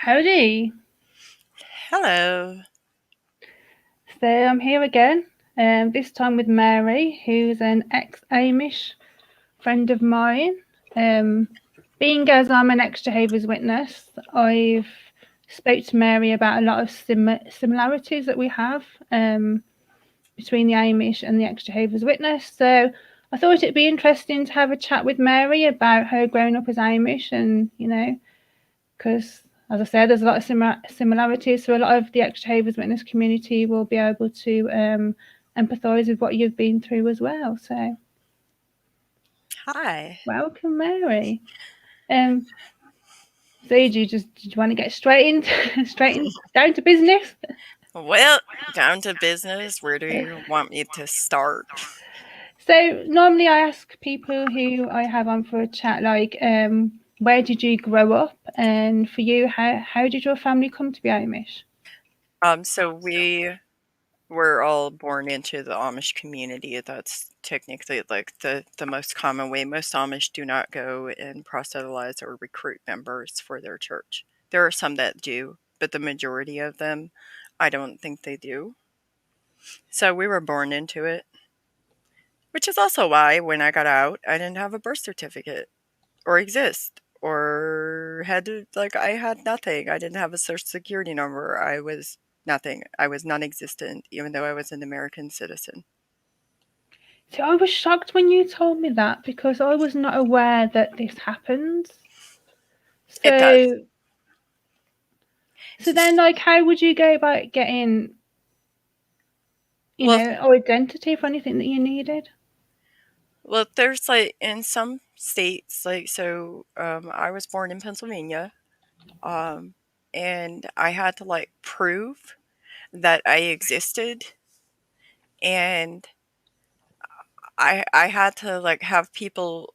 Howdy. Hello. So I'm here again, this time with Mary, who's an ex-Amish friend of mine. Being as I'm an ex-Jehovah's Witness, I've spoke to Mary about a lot of similarities that we have between the Amish and the ex-Jehovah's Witness. So I thought it'd be interesting to have a chat with Mary about her growing up as Amish and, because as I said, there's a lot of similarities. So a lot of the ex-Jehovah's Witness community will be able to empathise with what you've been through as well. So, Hi. welcome, Mary. Um, so did you want to get straight in, down to business? Well, down to business. Where do you want me to start? So normally I ask people who I have on for a chat, like, where did you grow up, and for you, how did your family come to be Amish? So we were all born into the Amish community. That's technically like the most common way. Most Amish do not go and proselytize or recruit members for their church. There are some that do, but the majority of them, I don't think they do. So we were born into it, which is also why when I got out, I didn't have a birth certificate or exist or had to, like, I had nothing. I didn't have a social security number. I was nothing. I was non-existent even though I was an American citizen. So I was shocked when you told me that because I was not aware that this happens. It does. So then, like, how would you go about getting, Well, identity for anything that you needed? well, there's like in some states, like, so I was born in Pennsylvania, um, and I had to like prove that I existed, and I had to like have people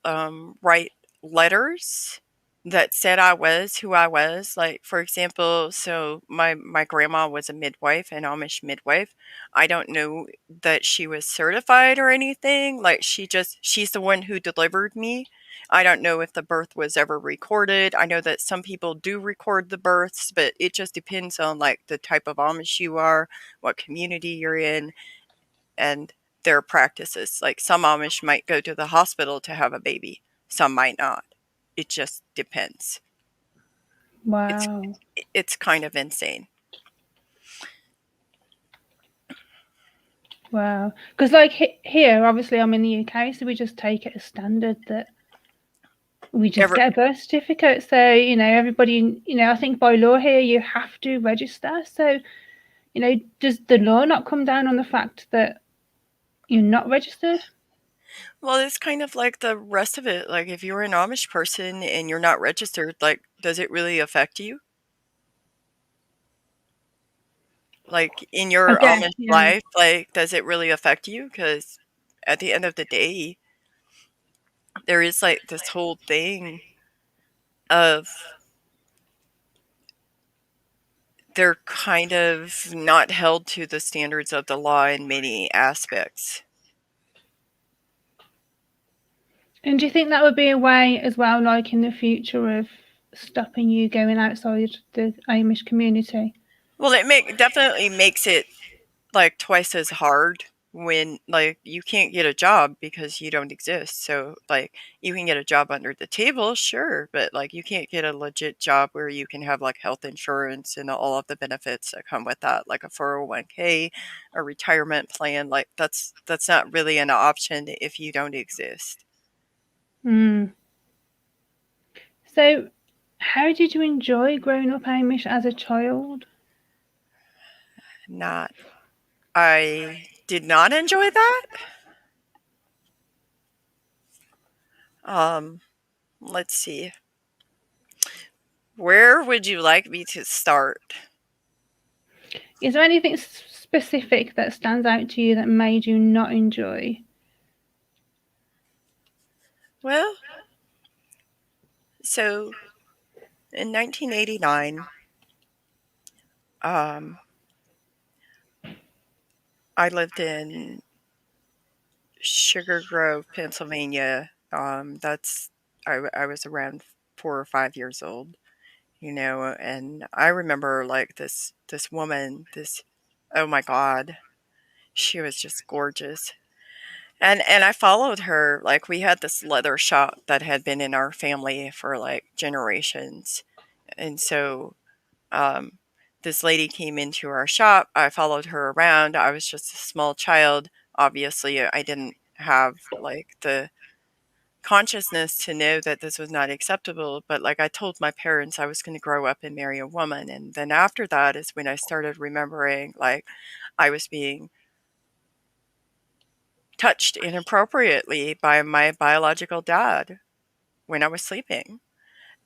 write letters that said I was who I was. Like, for example, so my grandma was a midwife, an Amish midwife. I don't know that she was certified or anything. Like, she's the one who delivered me. I don't know if the birth was ever recorded. I know that some people do record the births, but it just depends on like the type of Amish you are, what community you're in, and their practices. Like, some Amish might go to the hospital to have a baby, some might not. It just depends. It's Wow. it's kind of insane. Wow. Because, like, here, obviously, I'm in the UK, so we just take it as standard that we just Ever get a birth certificate. So, everybody, I think by law here, you have to register. So, does the law not come down on the fact that you're not registered? Well, it's kind of like the rest of it. Like, if you're an Amish person and you're not registered, like, does it really affect you? Like, in I your guess, Amish yeah. life, like, does it really affect you? Because at the end of the day, there is like this whole thing of they're kind of not held to the standards of the law in many aspects. And do you think that would be a way as well, like in the future, of stopping you going outside the Amish community? Well, definitely makes it like twice as hard when like you can't get a job because you don't exist. So like you can get a job under the table, sure, but like you can't get a legit job where you can have like health insurance and all of the benefits that come with that, like a 401k, a retirement plan. Like that's not really an option if you don't exist. Mm. So, how did you enjoy growing up Amish as a child? Not I did not enjoy that. Um, let's see. Where would you like me to start? Is there anything specific that stands out to you that made you not enjoy? Well, so in 1989, um, I lived in Sugar Grove, Pennsylvania. I was around 4 or 5 years old, and I remember like this woman, oh my God, she was just gorgeous. And I followed her. Like, we had this leather shop that had been in our family for like generations. And so um, this lady came into our shop. I followed her around. I was just a small child. Obviously, I didn't have like the consciousness to know that this was not acceptable. But like, I told my parents I was going to grow up and marry a woman. And then after that is when I started remembering like I was being touched inappropriately by my biological dad when I was sleeping.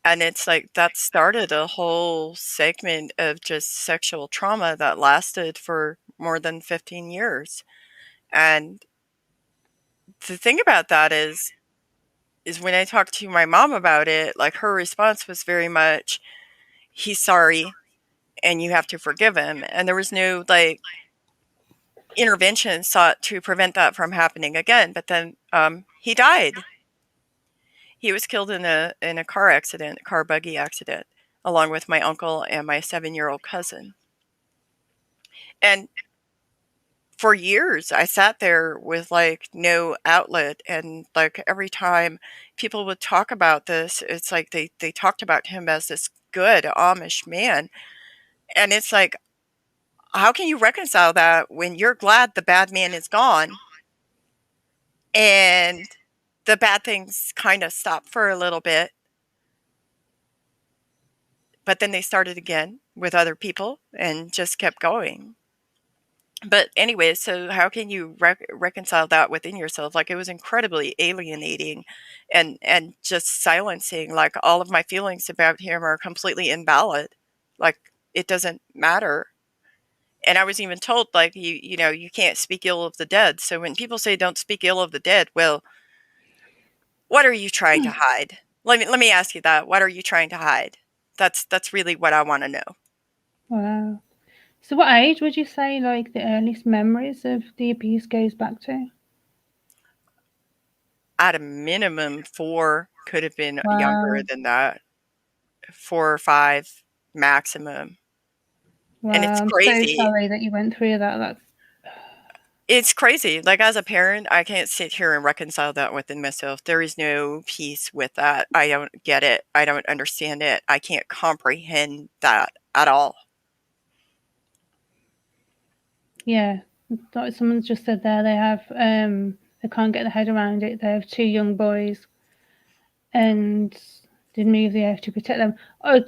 And it's like that started a whole segment of just sexual trauma that lasted for more than 15 years. And the thing about that is when I talked to my mom about it, like her response was very much, he's sorry and you have to forgive him. And there was no like intervention sought to prevent that from happening again. But then he died. He was killed in a car accident, a car buggy accident, along with my uncle and my 7-year-old cousin. And for years, I sat there with like no outlet. And like every time people would talk about this, it's like they talked about him as this good Amish man. And it's like, how can you reconcile that when you're glad the bad man is gone and the bad things kind of stopped for a little bit, but then they started again with other people and just kept going? But anyway, so how can you reconcile that within yourself? Like, it was incredibly alienating and just silencing. Like, all of my feelings about him are completely invalid. Like, it doesn't matter. And I was even told, like, you can't speak ill of the dead. So when people say don't speak ill of the dead, well, what are you trying to hide? Let me ask you that. What are you trying to hide? That's really what I want to know. Wow. So what age would you say like the earliest memories of the abuse goes back to? At a minimum, 4, could have been younger Wow. than that. 4 or 5 maximum. And Wow. it's I'm so crazy. sorry that you went through that. That's It's crazy. Like, as a parent, I can't sit here and reconcile that within myself. There is no peace with that. I don't get it. I don't understand it. I can't comprehend that at all. yeah. Like someone's just said there they have they can't get their head around it. They have 2 young boys and did move the earth to protect them. Oh,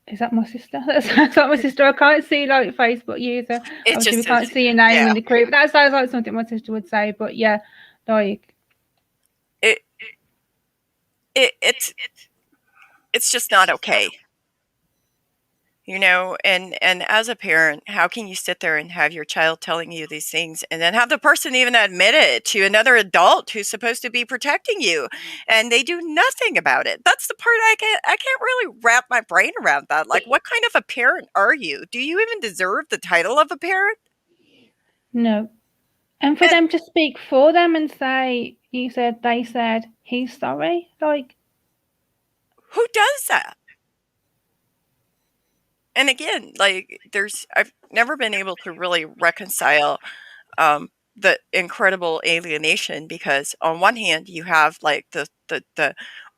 is that my sister? That's not my sister. I can't see like Facebook user. It Obviously, we just is, can't see your name yeah. in the group. That sounds like something my sister would say. But yeah, like It, it it's just not okay. And as a parent, how can you sit there and have your child telling you these things and then have the person even admit it to another adult who's supposed to be protecting you, and they do nothing about it? That's the part I can't really wrap my brain around that. Like, what kind of a parent are you? Do you even deserve the title of a parent? no. And for And them to speak for them and say, you said, they said, he's sorry. Like, who does that? And again, like, I've never been able to really reconcile the incredible alienation, because on one hand you have like the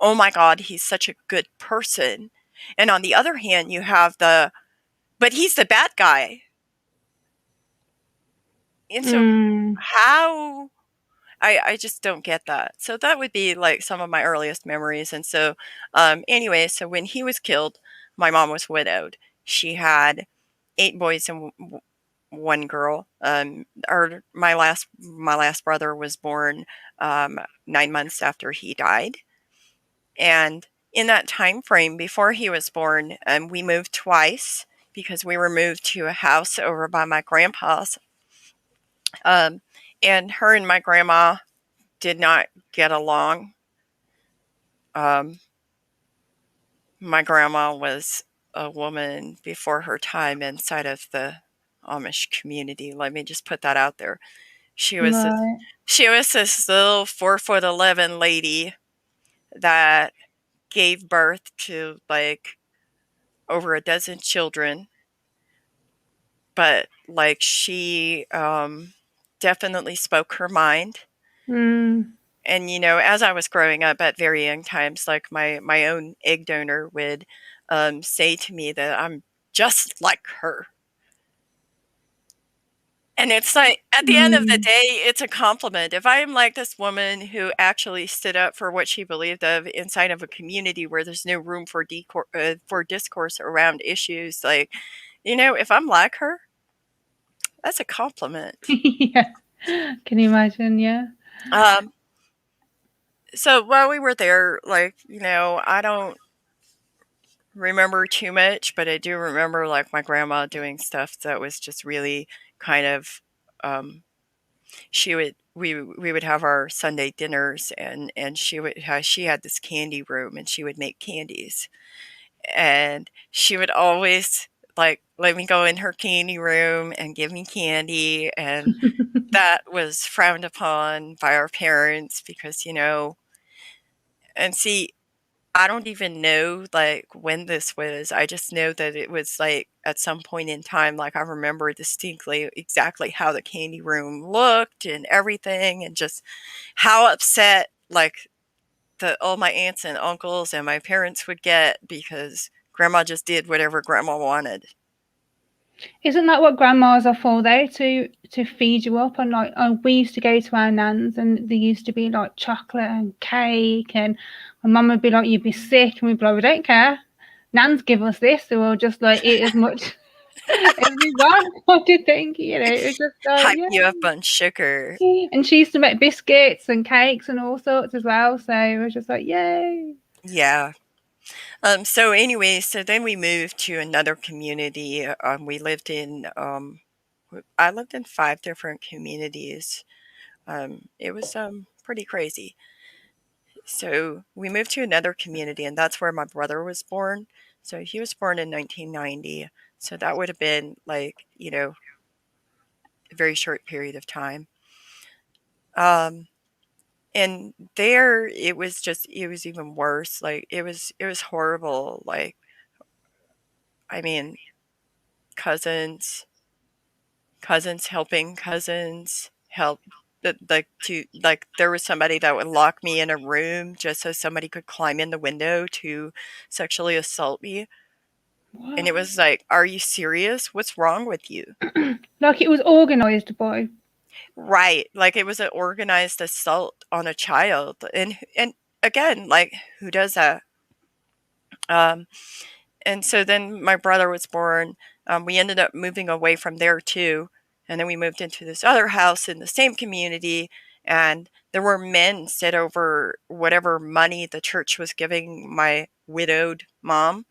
oh my God, he's such a good person, and on the other hand you have the but he's the bad guy. And so mm, how I just don't get that. So that would be like some of my earliest memories. And so anyway, so when he was killed, my mom was widowed. She had 8 boys and 1 girl. My last brother was born 9 months after he died, and in that time frame before he was born, we moved twice because we were moved to a house over by my grandpa's. Um, and her and my grandma did not get along. Um, my grandma was a woman before her time inside of the Amish community. Let me just put that out there. She was this, right. she was this little 4'11" lady that gave birth to like over a dozen children, but like she definitely spoke her mind. Mm. And as I was growing up at very young times, like my own egg donor would say to me that I'm just like her. And it's like, at the end of the Mm. day, it's a compliment. If I am like this woman who actually stood up for what she believed of inside of a community where there's no room for for discourse around issues, like, if I'm like her, that's a compliment. Yeah. Can you imagine? Yeah. Um, so while we were there, like, I don't remember too much, but I do remember like my grandma doing stuff that was just really kind of we would have our Sunday dinners, and she had this candy room, and she would make candies, and she would always like let me go in her candy room and give me candy, and that was frowned upon by our parents because and see, I don't even know like when this was. I just know that it was like at some point in time. Like I remember distinctly exactly how the candy room looked and everything, and just how upset like the all my aunts and uncles and my parents would get because grandma just did whatever grandma wanted. Isn't that what grandmas are for though? To feed you up, and like, oh, we used to go to our nans and there used to be like chocolate and cake, and my mum would be like, you'd be sick, and we'd be like, we don't care. Nans give us this, so we'll just like eat as much as we want. What do you think? It was just Hype yeah. you up on sugar. And she used to make biscuits and cakes and all sorts as well. So it was just like, yay. Yeah. So anyway, so then we moved to another community. We lived in I lived in 5 different communities. It was pretty crazy. So we moved to another community, and that's where my brother was born. So he was born in 1990. So that would have been like, a very short period of time. Um, and there it was even worse. Like it was horrible. Like, I mean, cousins, cousins helping cousins help. Like there was somebody that would lock me in a room just so somebody could climb in the window to sexually assault me. And it was like, are you serious? What's wrong with you? Like it was organised by. Right. Like it was an organized assault on a child. And again, like who does that? Um, and so then my brother was born. We ended up moving away from there too. And then we moved into this other house in the same community. And there were men set over whatever money the church was giving my widowed mom.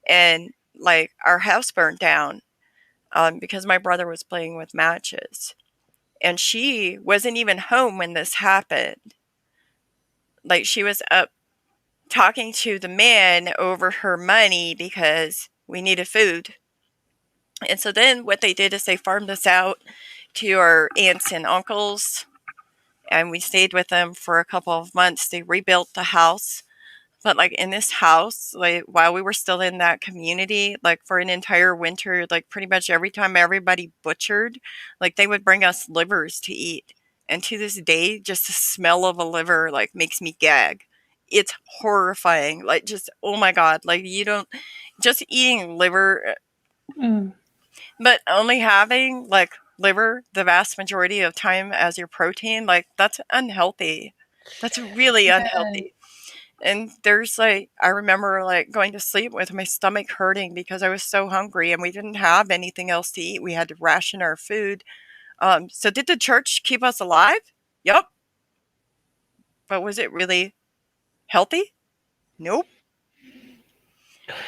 And like our house burned down because my brother was playing with matches. And she wasn't even home when this happened. Like she was up talking to the man over her money because we needed food. And so then what they did is they farmed us out to our aunts and uncles, and we stayed with them for a couple of months. They rebuilt the house. But like in this house, like while we were still in that community, like for an entire winter, like pretty much every time everybody butchered, like they would bring us livers to eat. And to this day, just the smell of a liver like makes me gag. It's horrifying. Like just oh my god, like you don't just eating liver, Mm. but only having like liver the vast majority of time as your protein, like that's unhealthy. That's really Yeah. unhealthy. And there's like, I remember like going to sleep with my stomach hurting because I was so hungry and we didn't have anything else to eat. We had to ration our food. So did the church keep us alive? Yep. But was it really healthy? Nope.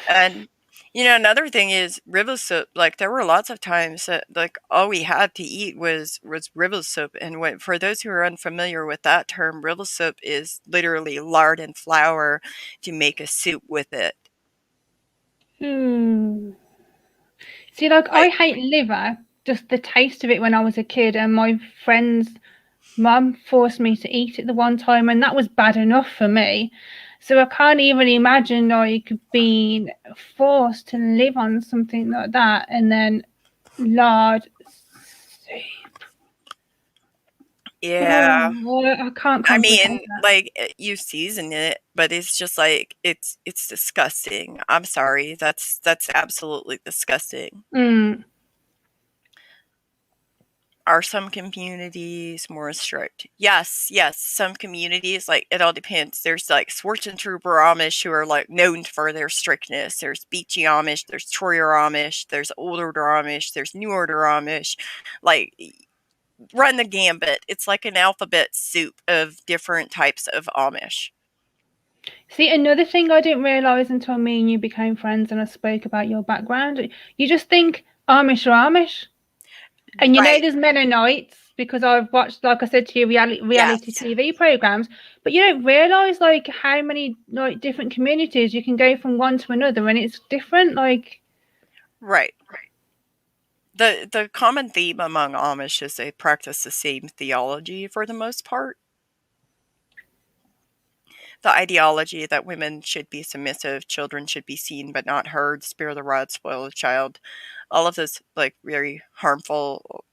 And another thing is river soup. Like there were lots of times that like all we had to eat was river soup. And for those who are unfamiliar with that term, river soup is literally lard and flour to make a soup with it. Mm. See, like I Like hate liver, just the taste of it when I was a kid, and my friend's mum forced me to eat it the one time, and that was bad enough for me. So I can't even imagine like being forced to live on something like that and then lard soup. Yeah. Oh, I can't I comprehend mean, that. like, you season it, but it's just like it's disgusting. I'm sorry. That's absolutely disgusting. Mm. Are some communities more strict? Yes, yes. Some communities, like, it all depends. There's like Trooper Amish who are like known for their strictness. There's Beachy Amish, there's Troyer Amish, there's Old Order Amish, there's New Order Amish. Like, run the gambit. It's like an alphabet soup of different types of Amish. See, another thing I didn't realise until me and you became friends and I spoke about your background, you just think Amish are Amish. And you know Right. there's Mennonites because I've watched, like I said to you, reality Yes. TV programs, but you don't realise like how many like different communities you can go from one to another and it's different. Like, Right. The common theme among Amish is they practice the same theology for the most part. The ideology that women should be submissive, children should be seen but not heard, spare the rod, spoil the child. All of this, like, very harmful,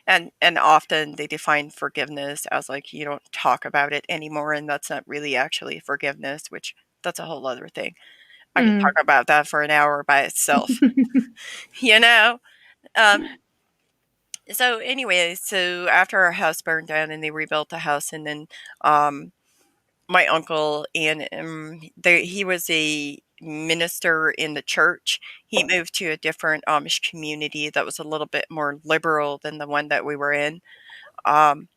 and often they define forgiveness as like you don't talk about it anymore, and that's not really actually forgiveness, which that's a whole other thing. I could mm. talk about that for an hour by itself. you know? Um, so anyway, so after our house burned down and they rebuilt the house, and then my uncle and he was a minister in the church. He moved to a different Amish community that was a little bit more liberal than the one that we were in. Um,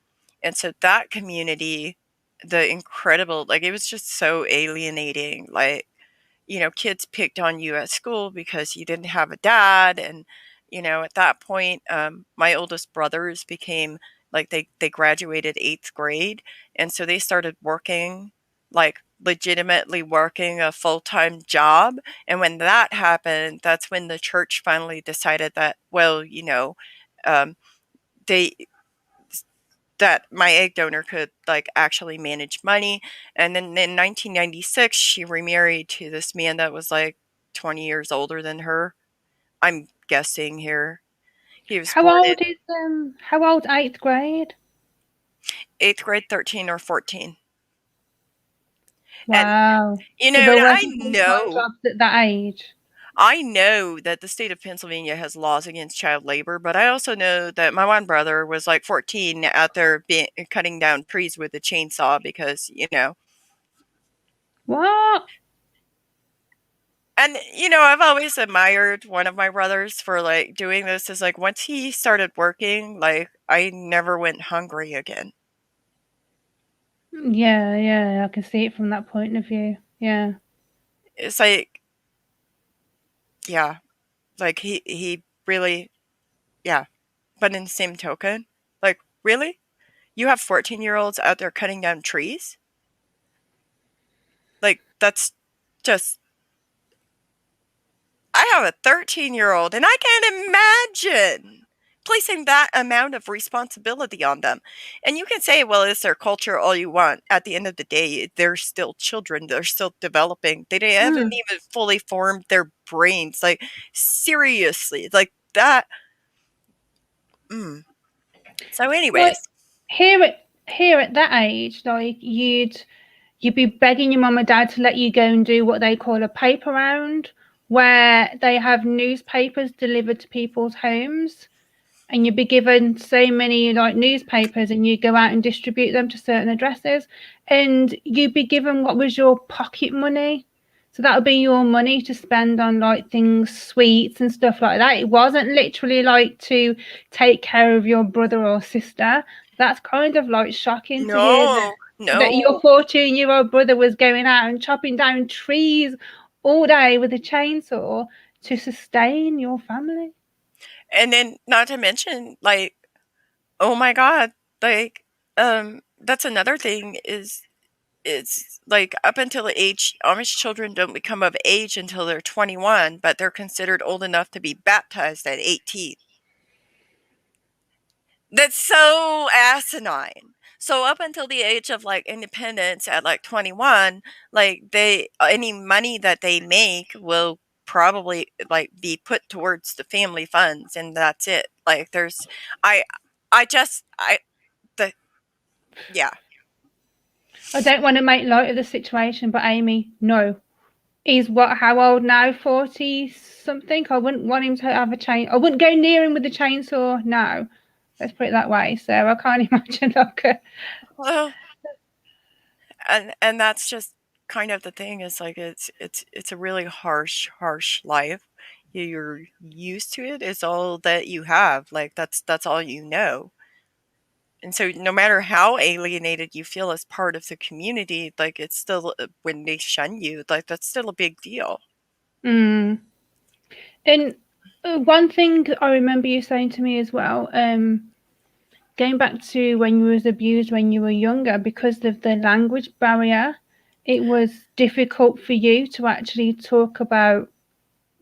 and so that community, the incredible, like, it was just so alienating. Like, kids picked on you at school because you didn't have a dad. And, at that point, my oldest brothers became like, they graduated 8th grade. And so they started working, like, legitimately working a full-time job. And when that happened, that's when the church finally decided that, well, um, they, that my egg donor could, like, actually manage money. And then in 1996, she remarried to this man that was like 20 years older than her. I'm guessing here. He was How born in old is how old 8th grade? 8th grade, 13 or 14. And Wow. you So know, there I wasn't full-time know jobs at that age. I know that the state of Pennsylvania has laws against child labor, but I also know that my one brother was like 14 out there cutting down trees with a chainsaw because, What? and, I've always admired one of my brothers for, like, doing this. Is like, once he started working, like, I never went hungry again. Yeah, yeah, I can see it from that point of view. Yeah. It's like, yeah, like, he really, yeah. But in the same token, like, really? You have 14-year-olds out there cutting down trees? Like, that's just, I have a 13-year-old and I can't imagine placing that amount of responsibility on them. And you can say, well, it's their culture all you want. At the end of the day, they're still children. They're still developing. They haven't Mm. even fully formed their brains. Like, seriously, like that. Mm. So, Like anyways, here at that age, like you'd be begging your mum and dad to let you go and do what they call a paper round, where they have newspapers delivered to people's homes, and you'd be given so many like newspapers, and you go out and distribute them to certain addresses, and you'd be given what was your pocket money. So that would be your money to spend on like things, sweets and stuff like that. It wasn't literally like to take care of your brother or sister. That's kind of like shocking to hear no, that no. your 14-year-old brother was going out and chopping down trees all day with a chainsaw to sustain your family. And then, not to mention, like, oh my God, like, that's another thing is it's like, up until the age, Amish children don't become of age until they're 21, but they're considered old enough to be baptized at 18. That's so asinine. So up until the age of like independence at like 21, like they any money that they make will probably like be put towards the family funds, and that's it. Like there's I I just I the yeah. I don't want to make light of the situation, but Amy, no. He's what? How old now? 40 something. I wouldn't want him to have a chain. I wouldn't go near him with the chainsaw now. Let's put it that way. So I can't imagine like a. Well, and that's just kind of the thing is like it's a really harsh life. You're used to it. It's all that you have. Like that's all you know. And so no matter how alienated you feel as part of the community, like it's still when they shun you, like that's still a big deal. Mm. And one thing I remember you saying to me as well, going back to when you was abused when you were younger, because of the language barrier, it was difficult for you to actually talk about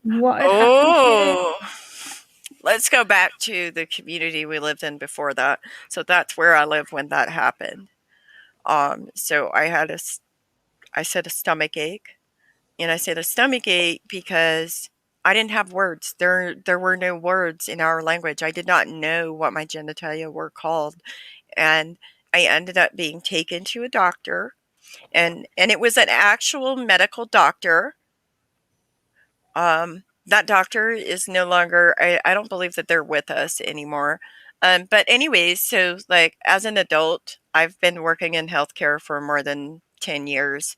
what had happened to you. Oh, let's go back to the community we lived in before that. So that's where I lived when that happened. So I said a stomach ache, and I said a stomach ache because I didn't have words. There were no words in our language. I did not know what my genitalia were called, and I ended up being taken to a doctor, and it was an actual medical doctor. That doctor is no longer. I don't believe that they're with us anymore. But anyways, so like as an adult, I've been working in healthcare for more than 10 years.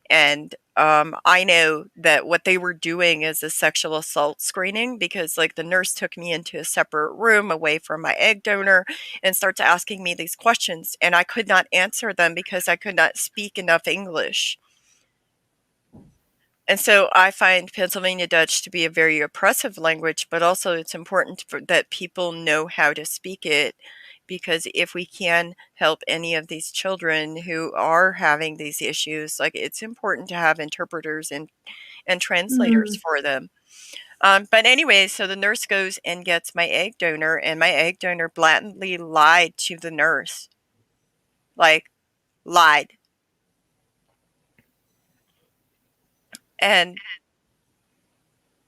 And I know that what they were doing is a sexual assault screening, because like the nurse took me into a separate room away from my egg donor and starts asking me these questions. And I could not answer them because I could not speak enough English. And so I find Pennsylvania Dutch to be a very oppressive language, but also it's important that people know how to speak it, because if we can help any of these children who are having these issues, like it's important to have interpreters and translators Mm. for them. But anyway, so the nurse goes and gets my egg donor, and my egg donor blatantly lied to the nurse. Like, lied. And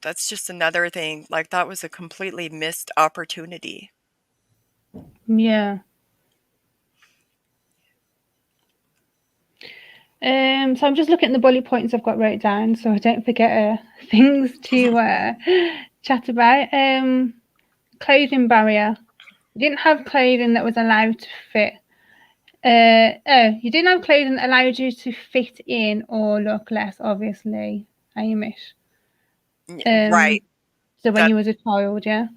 that's just another thing. Like, that was a completely missed opportunity. Yeah. So I'm just looking at the bullet points I've got wrote down, so I don't forget things to chat about. Clothing barrier. You didn't have clothing that was allowed to fit. You didn't have clothing that allowed you to fit in or look less, obviously, Amish. Right. So when That you was a child, yeah.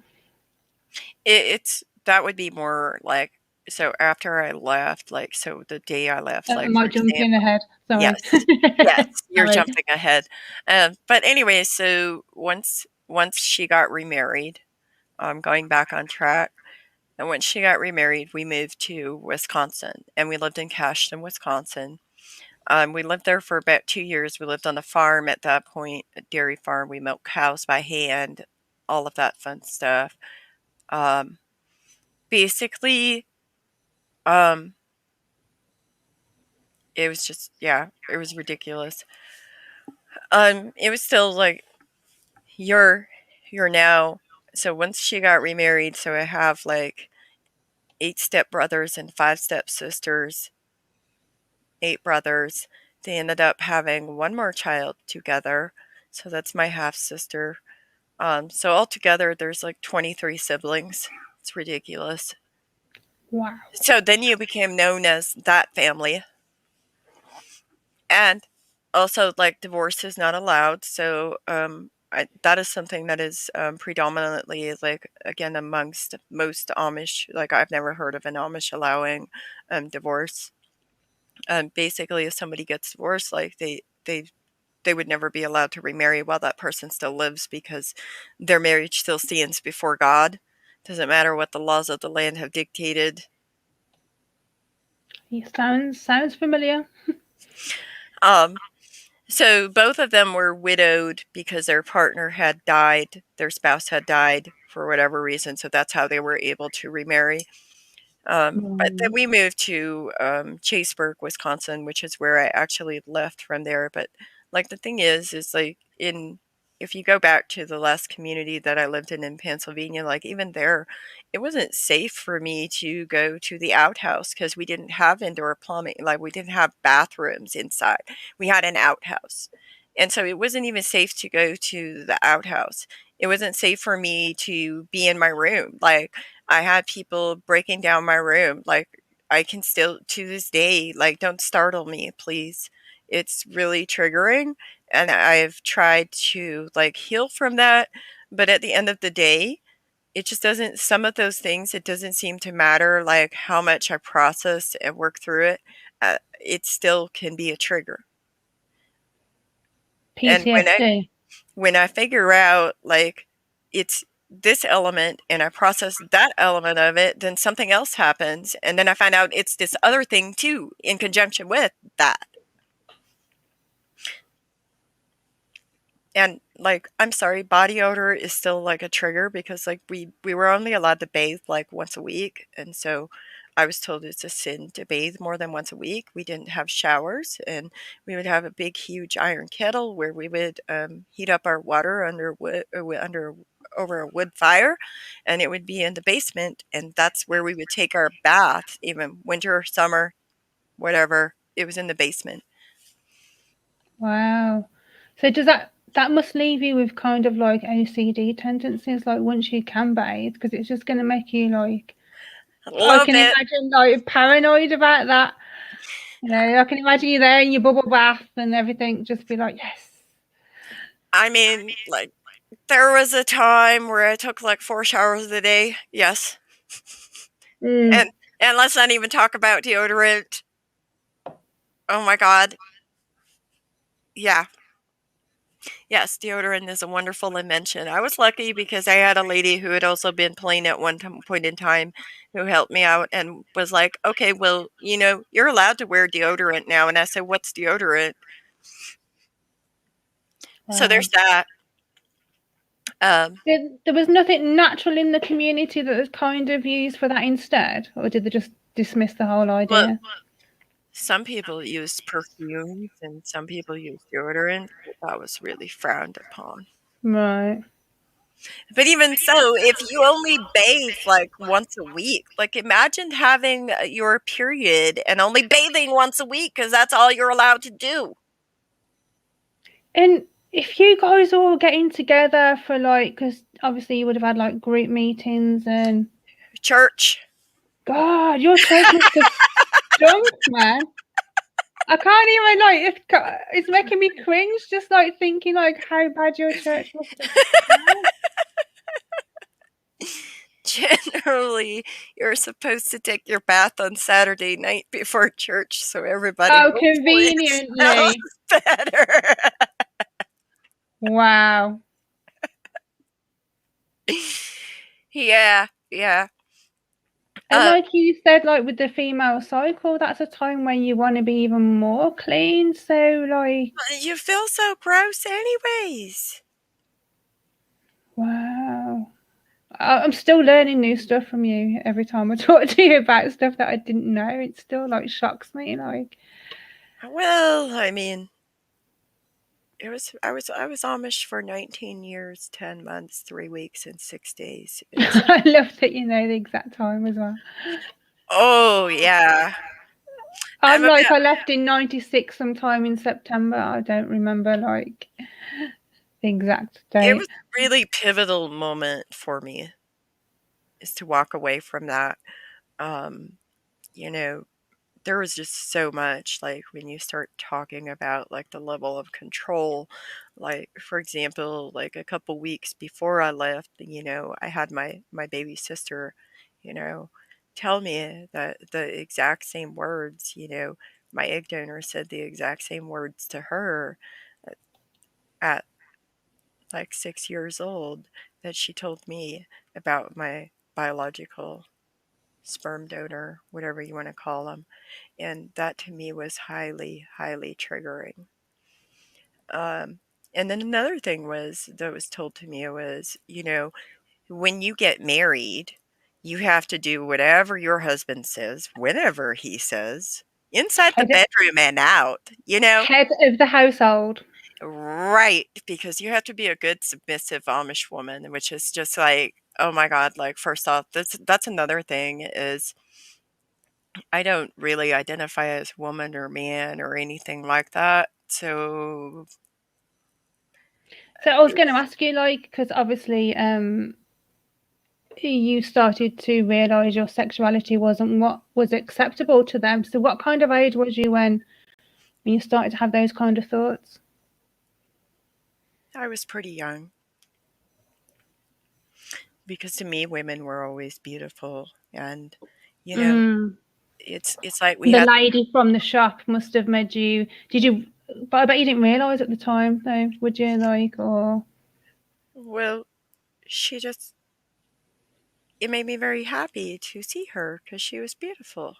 it's that would be more like, so after I left, like so the day I left, I like for might jump in example, ahead. Sorry. yes, yes, you're Sorry. jumping ahead. But anyway, so once she got remarried, going back on track, and when she got remarried, we moved to Wisconsin, and we lived in Cashton, Wisconsin. We lived there for about 2 years. We lived on a farm at that point, a dairy farm. We milked cows by hand, all of that fun stuff. Um, Basically, um, it was just, yeah, it was ridiculous. It was still like you're you're now. So once she got remarried, so I have like 8 stepbrothers and 5 stepsisters, 8 brothers. They ended up having one more child together. So that's my half sister. So altogether, there's like 23 siblings. It's ridiculous. Wow. So then you became known as that family. And also, like, divorce is not allowed. So that is something that is predominantly, like, again, amongst most Amish. Like, I've never heard of an Amish allowing divorce. Basically, if somebody gets divorced, like, they would never be allowed to remarry while that person still lives, because their marriage still stands before God. Doesn't matter what the laws of the land have dictated. It sounds familiar. Um, so both of them were widowed because their partner had died, their spouse had died for whatever reason. So that's how they were able to remarry. But then Mm. we moved to Chaseburg, Wisconsin, which is where I actually left from there. But like the thing is like in if you go back to the last community that I lived in Pennsylvania, like even there, it wasn't safe for me to go to the outhouse because we didn't have indoor plumbing. Like we didn't have bathrooms inside. We had an outhouse. And so it wasn't even safe to go to the outhouse. It wasn't safe for me to be in my room. Like I had people breaking down my room. Like I can still to this day, like don't startle me, please. It's really triggering and I've tried to like heal from that, but at the end of the day, it just doesn't some of those things it doesn't seem to matter like how much I process and work through it. It still can be a trigger. And PTSD. when I figure out like it's this element and I process that element of it, then something else happens. And then I find out it's this other thing too in conjunction with that. And like, I'm sorry, body odor is still like a trigger because like we were only allowed to bathe like once a week. And so I was told it's a sin to bathe more than once a week. We didn't have showers and we would have a big, huge iron kettle where we would heat up our water under wood, under over a wood fire, and it would be in the basement. And that's where we would take our bath, even winter, summer, whatever. It was in the basement. Wow. So does that must leave you with kind of like OCD tendencies, like once you can bathe, because it's just going to make you like, A I little can bit. imagine like paranoid about that. You know, I can imagine you there in your bubble bath and everything, just be like, yes. I mean, like, there was a time where I took like 4 showers a day. Yes. Mm. And let's not even talk about deodorant. Oh my god. Yeah. Yes, deodorant is a wonderful invention. I was lucky because I had a lady who had also been playing at one point in time who helped me out and was like, "Okay, well, you know, you're allowed to wear deodorant now." And I said, "What's deodorant?" So Wow. there's that. Um, There was nothing natural in the community that was kind of used for that instead, or did they just dismiss the whole well, idea? some people use perfumes and some people use deodorant, but that was really frowned upon. Right. But even so, if you only bathe like once a week, like imagine having your period and only bathing once a week because that's all you're allowed to do. And if you guys all getting together for like, because obviously you would have had like group meetings and Church. God, your church must have stunk, man. I can't even like it's making me cringe just like thinking like how bad your church must have smelled. Generally, you're supposed to take your bath on Saturday night before church so everybody Oh, hopefully smells conveniently. better. Wow. Yeah, yeah. And Uh, like you said, like with the female cycle, that's a time when you want to be even more clean. So like, you feel so gross anyways. wow. I'm still learning new stuff from you every time I talk to you about stuff that I didn't know. It still like shocks me. Like, Well, I mean, I was Amish for 19 years, 10 months, 3 weeks, and 6 days. It's I love that you know the exact time as well. oh yeah. I'm I'm a like, bit I left in '96 sometime in September. I don't remember like the exact it was date. a really pivotal moment for me is to walk away from that. Um, you know, there was just so much like when you start talking about like the level of control, like for example, like a couple weeks before I left, I had my baby sister, you know, tell me that the exact same words, my egg donor said the exact same words to her at like 6 years old that she told me about my biological sperm donor, whatever you want to call them. And that to me was highly, highly triggering. Um, and then another thing was that was told to me was, when you get married, You have to do whatever your husband says, whenever he says, inside the Head, bedroom and out, you know? head of the household. Right, because you have to be a good submissive Amish woman, which is just like, oh my God, like first off, that's another thing is I don't really identify as woman or man or anything like that. So So I was going to it's, ask you, like, because obviously, you started to realize your sexuality wasn't what was acceptable to them. So what kind of age was you when you started to have those kind of thoughts? I was pretty young because to me women were always beautiful and you know Mm. it's like we The had lady from the shop must have made you. Did you? But I bet you didn't realize at the time, though, would you? Like, or well she just it made me very happy to see her because she was beautiful.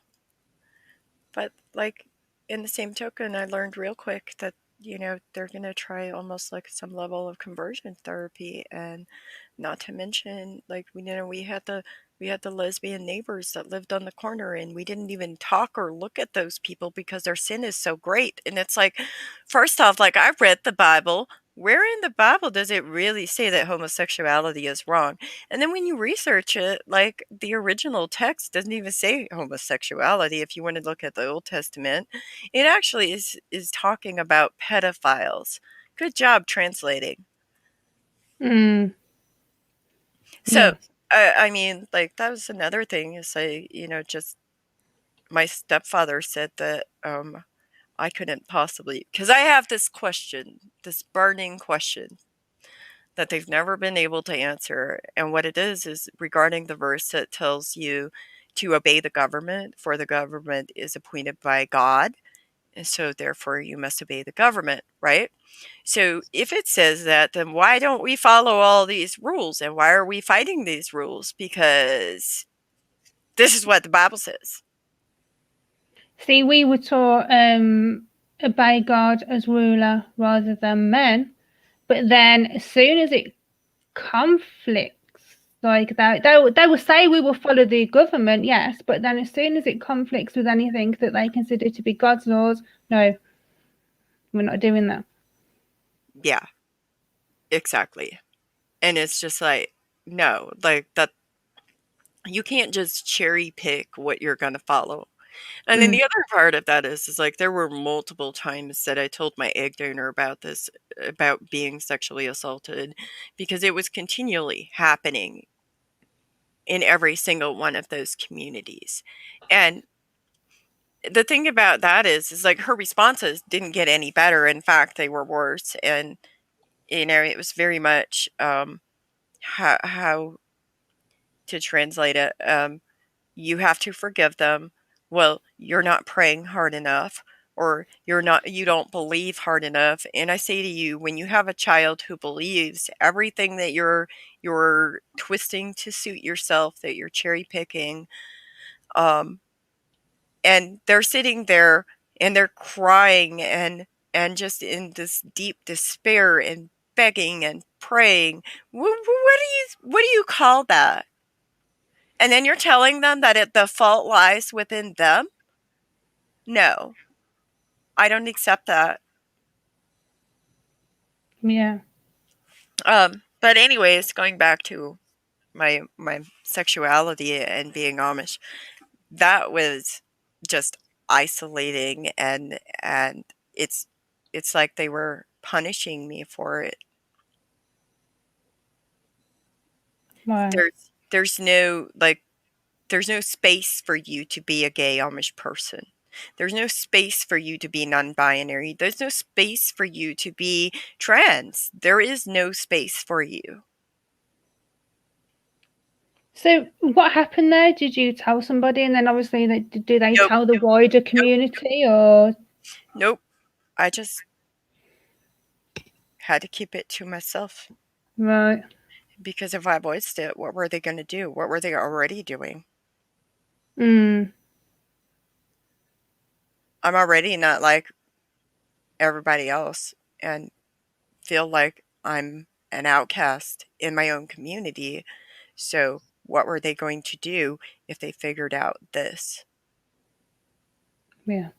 But, like, in the same token, I learned real quick that, they're gonna try almost like some level of conversion therapy, and not to mention, like, we had the lesbian neighbors that lived on the corner, and we didn't even talk or look at those people because their sin is so great. And it's like, first off, like, I read the Bible. Where in the Bible does it really say that homosexuality is wrong? And then when you research it, like the original text doesn't even say homosexuality. If you want to look at the Old Testament, it actually is talking about pedophiles. Good job translating. mm, So, yes. I mean, like that was another thing is just my stepfather said that I couldn't possibly because I have this question, this burning question that they've never been able to answer. And what it is regarding the verse that tells you to obey the government, for the government is appointed by God. And so, therefore, you must obey the government, right? So, if it says that, then why don't we follow all these rules? And why are we fighting these rules? Because this is what the Bible says. See, we were taught obey God as ruler rather than men, but then as soon as it conflicts, like they will say we will follow the government, yes, but then as soon as it conflicts with anything that they consider to be God's laws, no, we're not doing that. Yeah, exactly. And it's just like, no, like that, you can't just cherry pick what you're going to follow. And then Mm. the other part of that is like there were multiple times that I told my egg donor about this, about being sexually assaulted, because it was continually happening in every single one of those communities. And the thing about that is like her responses didn't get any better. In fact, they were worse. And it was very much how to translate it. You have to forgive them. Well, you're not praying hard enough, or you don't believe hard enough. And I say to you, when you have a child who believes everything that you're twisting to suit yourself, that you're cherry picking, um, and they're sitting there and they're crying and just in this deep despair and begging and praying, what do you call that? And then you're telling them that the fault lies within them? No, I don't accept that. Yeah. But anyways, going back to my sexuality and being Amish, that was just isolating, and it's like they were punishing me for it. Wow. There's no like there's no space for you to be a gay Amish person. There's no space for you to be non-binary. There's no space for you to be trans. There is no space for you. So what happened there? Did you tell somebody, and then obviously do they Nope, tell the wider nope, community, or nope. I just had to keep it to myself right? because if I voiced it, what were they going to do? What were they already doing? Mm. I'm already not like everybody else and feel like I'm an outcast in my own community. So what were they going to do if they figured out this? Yeah.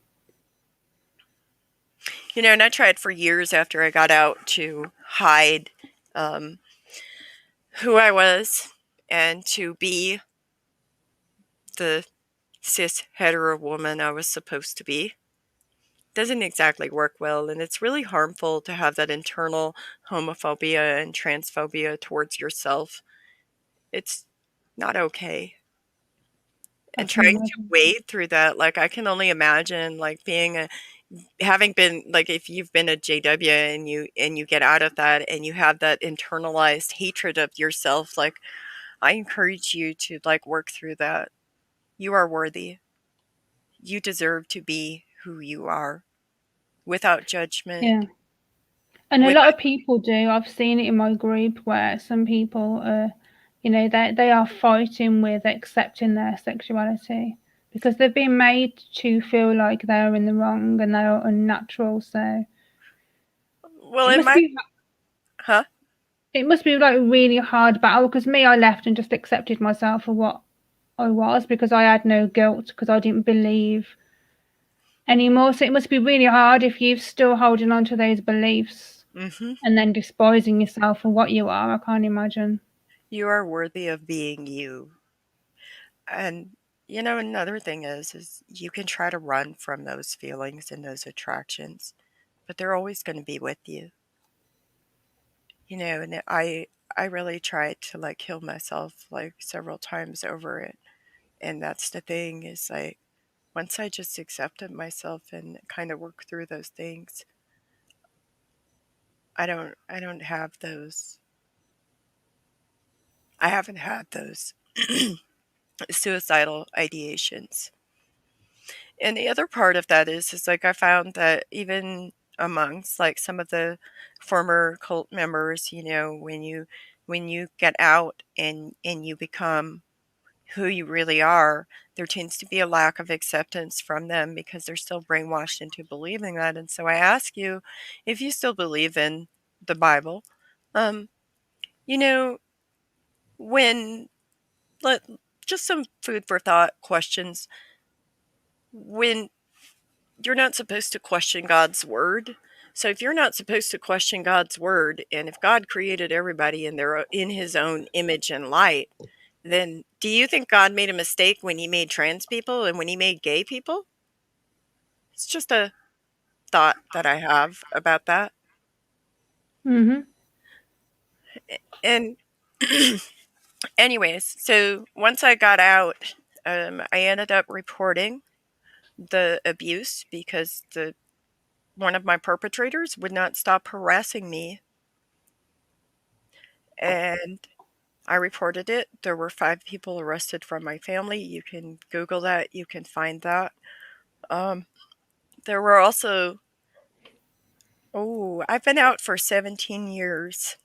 And I tried for years after I got out to hide um, who I was and to be the cis hetero woman I was supposed to be. Doesn't exactly work well, and it's really harmful to have that internal homophobia and transphobia towards yourself. It's not okay. I And can trying to imagine. wade through that, like, I can only imagine, like, having been, like, if you've been a JW and you get out of that and you have that internalized hatred of yourself, like, I encourage you to, like, work through that. You are worthy. You deserve to be who you are without judgment. Yeah. And a With lot of people do. I've seen it in my group where some people they are fighting with accepting their sexuality because they've been made to feel like they're in the wrong and they're unnatural. So well, it in must my be huh? it must be like a really hard battle because me, I left and just accepted myself for what I was because I had no guilt because I didn't believe anymore. So it must be really hard if you're still holding on to those beliefs Mhm. and then despising yourself for what you are. I can't imagine. You are worthy of being you. And another thing is you can try to run from those feelings and those attractions, but they're always going to be with you. And I really tried to like kill myself like several times over it. And that's the thing is like once I just accepted myself and kind of work through those things, I don't have those. I haven't had those suicidal ideations. And the other part of that is like I found that even amongst like some of the former cult members, when you get out and you become who you really are, there tends to be a lack of acceptance from them because they're still brainwashed into believing that. And so I ask you, if you still believe in the Bible, um, you know, when let just some food for thought questions. When you're not supposed to question God's word. So if you're not supposed to question God's word, and if God created everybody in his own image and light, then do you think God made a mistake when he made trans people and when he made gay people? It's just a thought that I have about that. Hmm. And anyways, so once I got out, I ended up reporting the abuse because the one of my perpetrators would not stop harassing me, and I reported it. There were 5 people arrested from my family. You can Google that. You can find that. Um, there were also, I've been out for 17 years,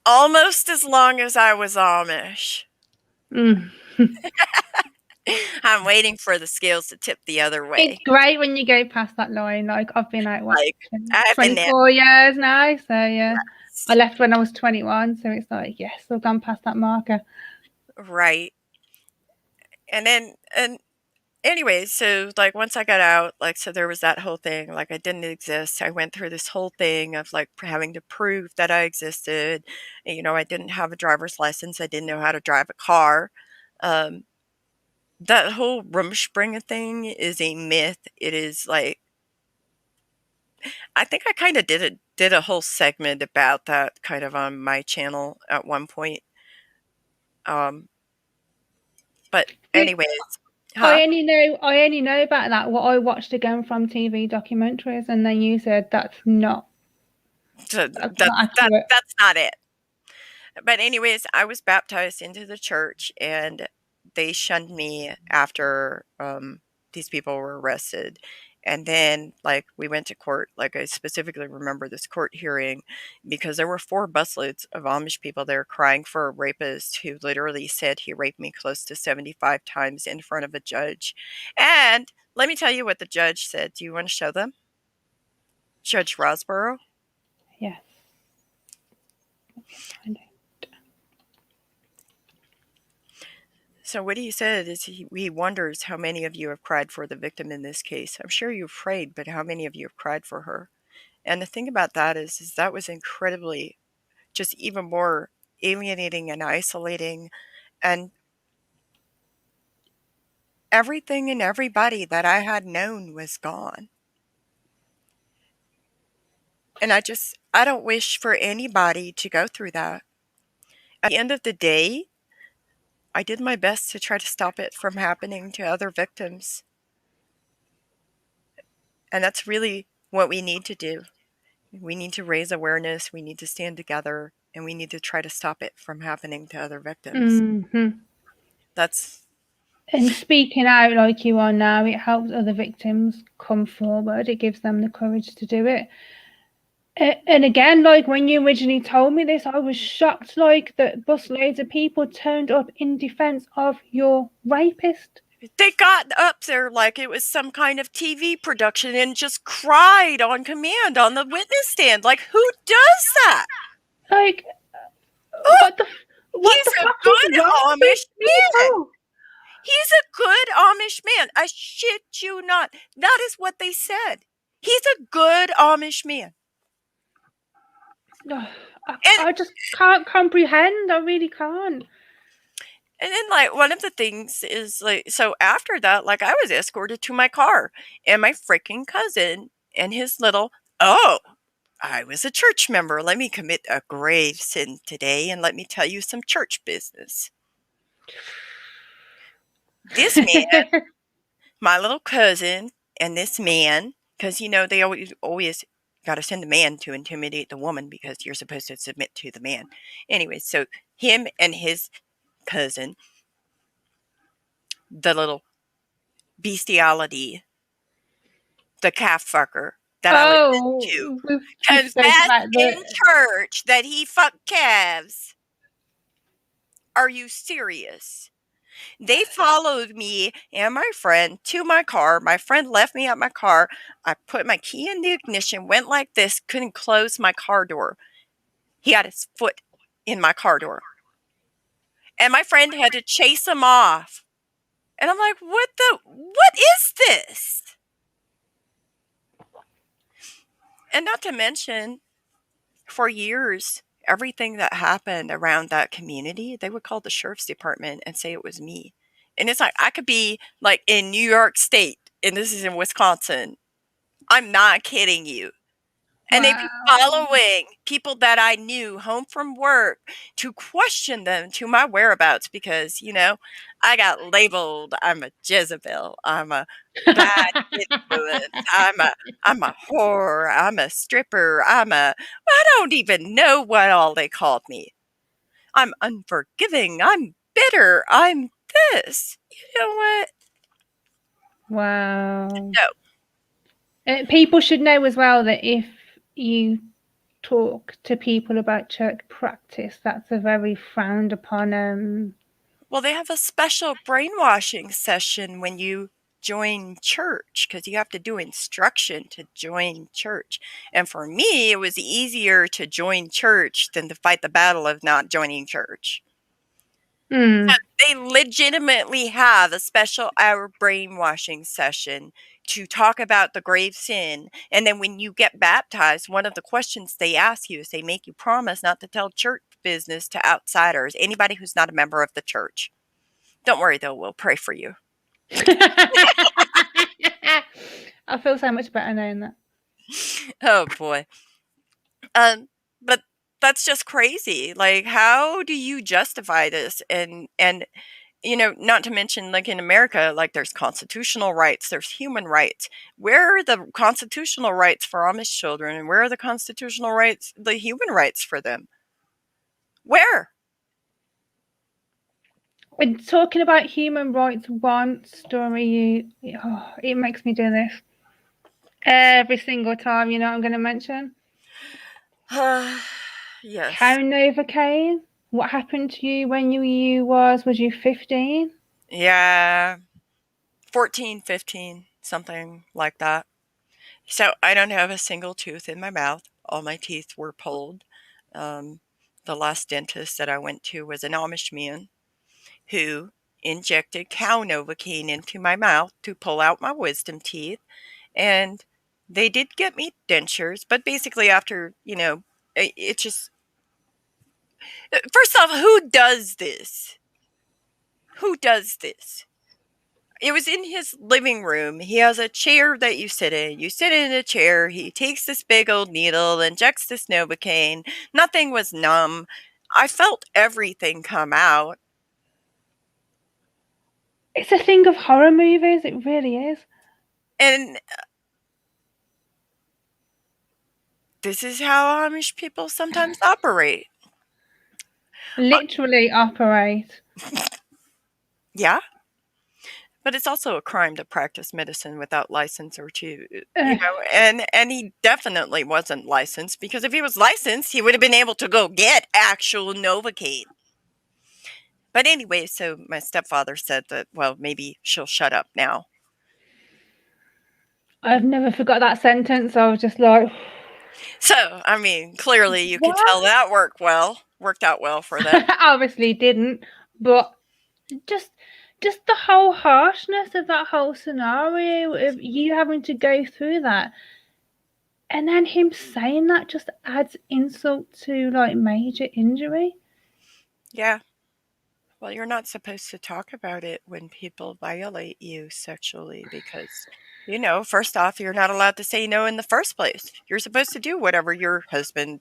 almost as long as I was Amish. Mm. I'm waiting for the scales to tip the other It's way. great when you go past that line. Like I've been out Like, I've been there. 24 years now. So yeah, I Yes. left when I was 21. So it's like yes, I've gone past that marker. Right. And anyways, so like once I got out, like so there was that whole thing, like I didn't exist. I went through this whole thing of like having to prove that I existed. And, I didn't have a driver's license. I didn't know how to drive a car. Um, that whole Rumspringa thing is a myth. It is like I think I kind of did a whole segment about that kind of on my channel at one point. Um, but See, anyways, huh? I only know about that what I watched again from TV documentaries, and then you said So that's that not accurate. that's not it. But anyways, I was baptized into the church, and they shunned me after these people were arrested. And then, like, we went to court. Like, I specifically remember this court hearing because there were 4 busloads of Amish people there crying for a rapist who literally said he raped me close to 75 times in front of a judge. And let me tell you what the judge said. Do you want to show them? Judge Rosborough? Yes. Let me find it. So what he said is he wonders how many of you have cried for the victim in this case. I'm sure you've prayed, but how many of you have cried for her? And the thing about that is that was incredibly, just even more alienating and isolating, and everything and everybody that I had known was gone. And I don't wish for anybody to go through that. At the end of the day, I did my best to try to stop it from happening to other victims. And that's really what we need to do. We need to raise awareness, we need to stand together, and we need to try to stop it from happening to other victims. That's And speaking out like you are now, it helps other victims come forward. It gives them the courage to do it. And again, like when you originally told me this, I was shocked, like that busloads of people turned up in defense of your rapist. they got up there like it was some kind of TV production and just cried on command on the witness stand. Like, who does that? Like, Oh, what he's the a fuck good is wrong with Amish these man. people? He's a good Amish man. I shit you not. That is what they said. He's a good Amish man. I just can't comprehend. I really can't. And then, like, one of the things is, like, so after that, like, I was escorted to my car, and my freaking cousin and his little, oh, I was a church member. Let me commit a grave sin today, and let me tell you some church business. This man, my little cousin, and this man, because, they always got to send a man to intimidate the woman because you're supposed to submit to the man. Anyway, so him and his cousin, the little bestiality, the calf fucker that I listened to, we spoke confessed about in church that he fucked calves. Are you serious? They followed me and my friend to my car. My friend left me at my car. I put my key in the ignition, went like this, couldn't close my car door. He had his foot in my car door. And my friend had to chase him off. And I'm like, what is this? And not to mention, for years, everything that happened around that community, they would call the sheriff's department and say it was me. And it's like, I could be like in New York State, and this is in Wisconsin. I'm not kidding you. And they'd be following people that I knew home from work to question them to my whereabouts because, I got labeled. I'm a Jezebel. I'm a bad influence. I'm a whore. I'm a stripper. I don't even know what all they called me. I'm unforgiving. I'm bitter. I'm this. You know what? Wow. No. People should know as well that if you talk to people about church practice, that's a very frowned upon. Well, they have a special brainwashing session when you join church because you have to do instruction to join church. And for me, it was easier to join church than to fight the battle of not joining church. So they legitimately have a special hour brainwashing session to talk about the grave sin. And then when you get baptized, one of the questions they ask you is they make you promise not to tell church business to outsiders, anybody who's not a member of the church. Don't worry, though. We'll pray for you. I feel so much better knowing that. Oh, boy. But that's just crazy. Like, how do you justify this? And not to mention, like in America, like there's constitutional rights, there's human rights. Where are the constitutional rights for Amish children? And where are the constitutional rights, the human rights for them? Where? When talking about human rights, one story, it makes me do this every single time, I'm going to mention. Yes. Novocaine. What happened to you when was you 15? Yeah. 14, 15, something like that. So I don't have a single tooth in my mouth. All my teeth were pulled. The last dentist that I went to was an Amish man who injected cow Novocaine into my mouth to pull out my wisdom teeth. And they did get me dentures, but basically after, it just, first off, who does this? Who does this? It was in his living room. He has a chair that you sit in. You sit in a chair. He takes this big old needle, injects this Novocaine. Nothing was numb. I felt everything come out. It's a thing of horror movies. It really is. And this is how Amish people sometimes operate. Literally operate. Yeah. But it's also a crime to practice medicine without license or to, and he definitely wasn't licensed, because if he was licensed, he would have been able to go get actual Novocaine. But anyway, so my stepfather said that, well, maybe she'll shut up now. I've never forgot that sentence. I was just like... So, I mean, clearly you can tell that worked out well for them. Obviously didn't, but just the whole harshness of that whole scenario, of you having to go through that, and then him saying that just adds insult to like major injury. Yeah. Well, you're not supposed to talk about it when people violate you sexually because, first off, you're not allowed to say no in the first place. You're supposed to do whatever your husband,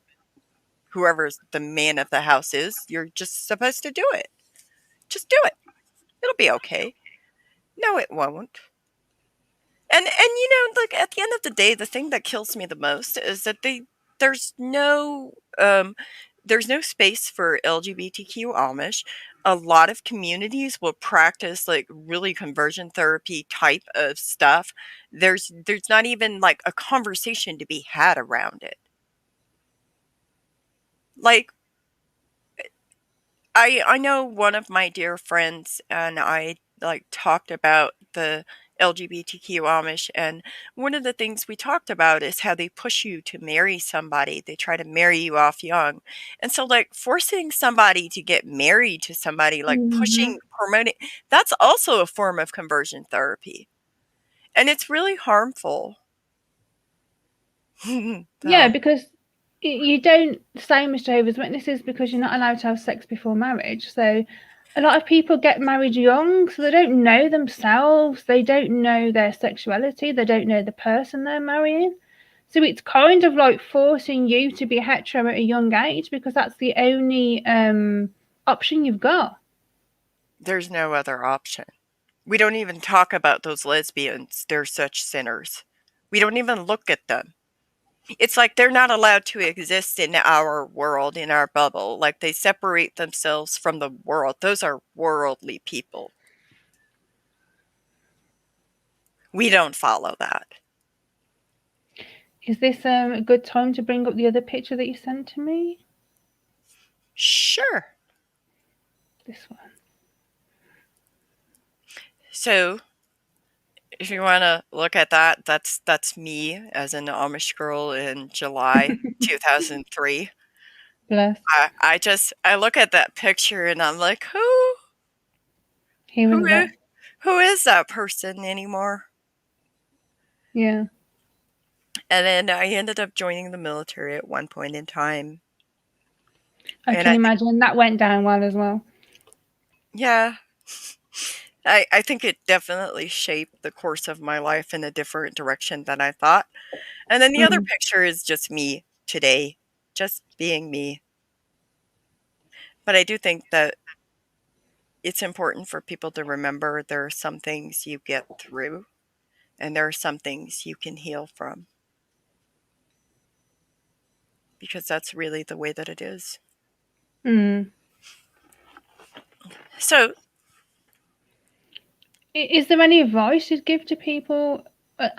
whoever's the man of the house is, you're just supposed to do it. Just do it. It'll be okay. No, it won't. And like at the end of the day, the thing that kills me the most is that there's no space for LGBTQ Amish. A lot of communities will practice like really conversion therapy type of stuff. There's not even like a conversation to be had around it. Like, I know one of my dear friends and I like talked about the LGBTQ Amish, and one of the things we talked about is how they push you to marry somebody. They try to marry you off young. And so like forcing somebody to get married to somebody, like pushing, promoting, that's also a form of conversion therapy. And it's really harmful. Yeah, because you don't same as Jehovah's Witnesses, because you're not allowed to have sex before marriage. So a lot of people get married young, so they don't know themselves, they don't know their sexuality, they don't know the person they're marrying. So it's kind of like forcing you to be hetero at a young age, because that's the only option you've got. There's no other option. We don't even talk about those lesbians. They're such sinners. We don't even look at them. It's like they're not allowed to exist in our world, in our bubble. Like they separate themselves from the world. Those are worldly people. We don't follow that. Is this a good time to bring up the other picture that you sent to me? Sure. This one. So, if you want to look at that, that's me as an Amish girl in July 2003. Bless. I look at that picture and I'm like, He was that. who is that person anymore? Yeah. And then I ended up joining the military at one point in time. I can imagine that went down well as well. Yeah. I think it definitely shaped the course of my life in a different direction than I thought. And then the other picture is just me today, just being me. But I do think that it's important for people to remember there are some things you get through and there are some things you can heal from. Because that's really the way that it is. So, is there any advice you'd give to people,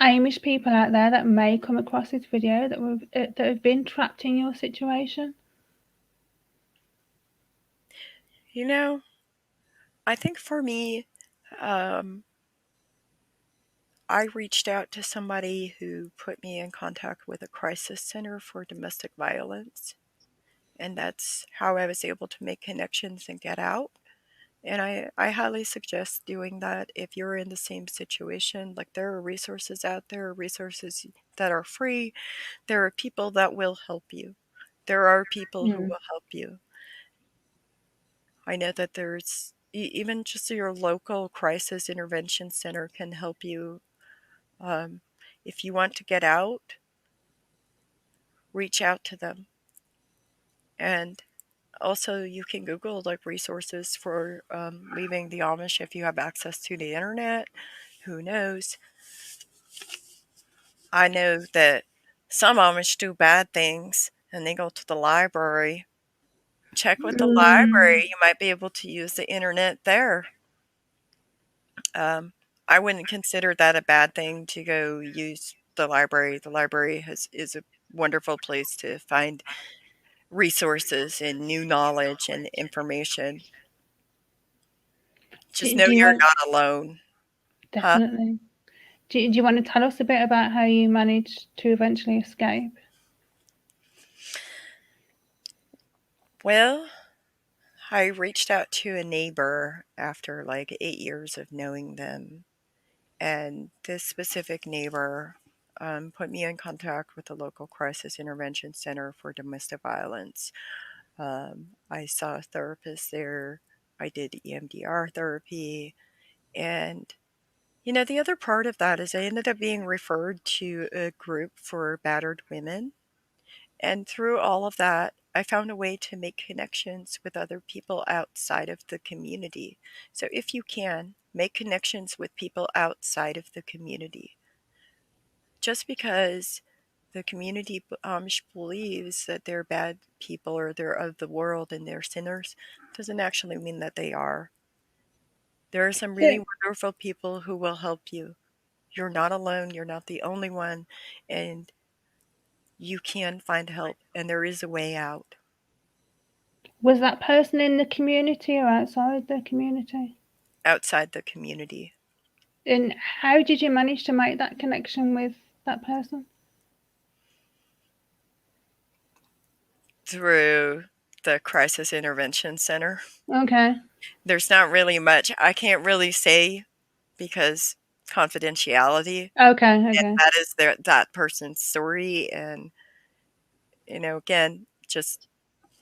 Amish people out there that may come across this video that have been trapped in your situation? I think for me, I reached out to somebody who put me in contact with a crisis center for domestic violence. And that's how I was able to make connections and get out. And I highly suggest doing that if you're in the same situation. Like, there are resources out there, resources that are free. There are people that will help you. There are people who Mm. will help you. I know that there's even just your local crisis intervention center can help you. Um, if you want to get out, reach out to them. And also, you can Google like resources for leaving the Amish if you have access to the internet. Who knows? I know that some Amish do bad things and they go to the library. Check with the Mm. library. You might be able to use the internet there. Um, I wouldn't consider that a bad thing to go use the library. The library is a wonderful place to find resources and new knowledge and information. Just know Do you you're want not alone. Huh? definitely? Do you want to tell us a bit about how you managed to eventually escape? Well, I reached out to a neighbor after like 8 years of knowing them. And this specific neighbor put me in contact with the local crisis intervention center for domestic violence. I saw a therapist there. I did EMDR therapy. And, the other part of that is I ended up being referred to a group for battered women. And through all of that, I found a way to make connections with other people outside of the community. So if you can, make connections with people outside of the community. Just because the community Amish believes that they're bad people or they're of the world and they're sinners doesn't actually mean that they are. There are some really So, wonderful people who will help you. You're not alone, you're not the only one, and you can find help, and there is a way out. was that person in the community or outside the community? Outside the community And how did you manage to make that connection with that person? through the Crisis Intervention Center. Okay. There's not really much I can't really say because confidentiality, Okay. and Okay. that is that person's story. And again, just